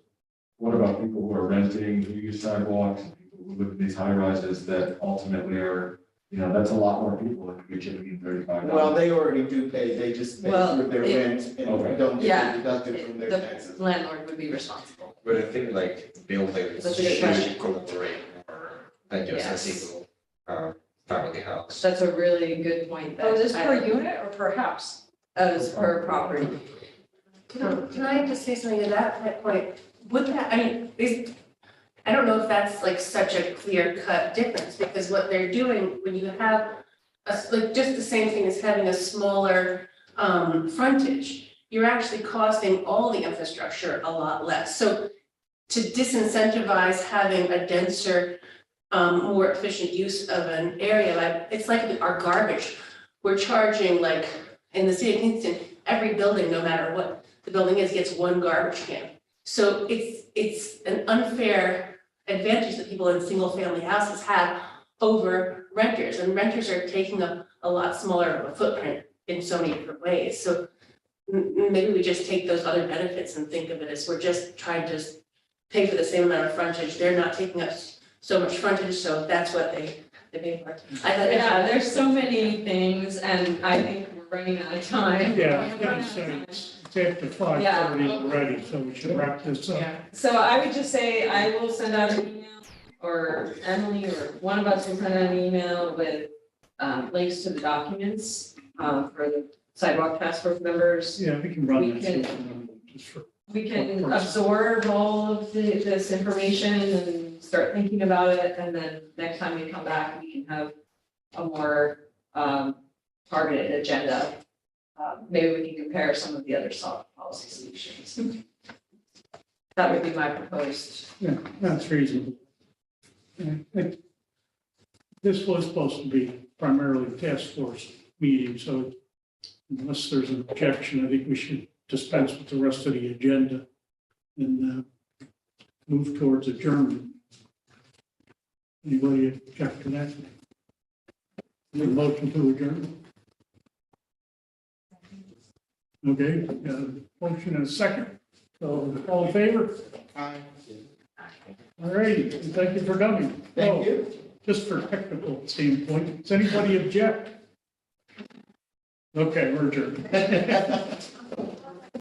What about people who are renting, who use sidewalks, and people who live in these high rises that ultimately are, you know, that's a lot more people that could be chipping in $35. Well, they already do pay, they just pay Well, for their it- rent and Okay. don't Yeah. get deducted from their The taxes. landlord would be responsible. But I think like buildings That's a good should question. incorporate more than just a Yes. single, family house. That's a really good point. Oh, is this that per unit or per house? That is per property. Can I just say something to that point? Would that, I mean, I don't know if that's like such a clear cut difference, because what they're doing when you have like just the same thing as having a smaller frontage, you're actually costing all the infrastructure a lot less. So to disincentivize having a denser, more efficient use of an area, like, it's like our garbage. We're charging, like, in the city of Kingston, every building, no matter what the building is, gets one garbage can. So it's an unfair advantage that people in single-family houses have over renters, and renters are taking up a lot smaller of a footprint in so many different ways. So maybe we just take those other benefits and think of it as we're just trying to pay for the same amount of frontage. They're not taking up so much frontage, so that's what they pay for. Yeah, there's so many things, and I think we're running out of time. Yeah, I was gonna say, it's after 5:30 already, so we should wrap this up. So I would just say, I will send out an email, or Emily, or one of us will send out an email with links to the documents for the sidewalk task force members. Yeah, we can run We that. can- Just for- We can absorb all of this information and start thinking about it, and then next time we come back, we can have a more targeted agenda. Maybe we can compare some of the other soft policy solutions. That would be my proposed. Yeah, that's reasonable. Yeah, this was supposed to be primarily a task force meeting, so unless there's an objection, I think we should dispense with the rest of the agenda and move towards adjournment. Anybody object to that? Need a motion to adjourn? Okay, motion and a second. So all in favor? Aye. All righty, thank you for coming. Thank Oh, you. just for technical standpoint, does anybody object? Okay, we're adjourned.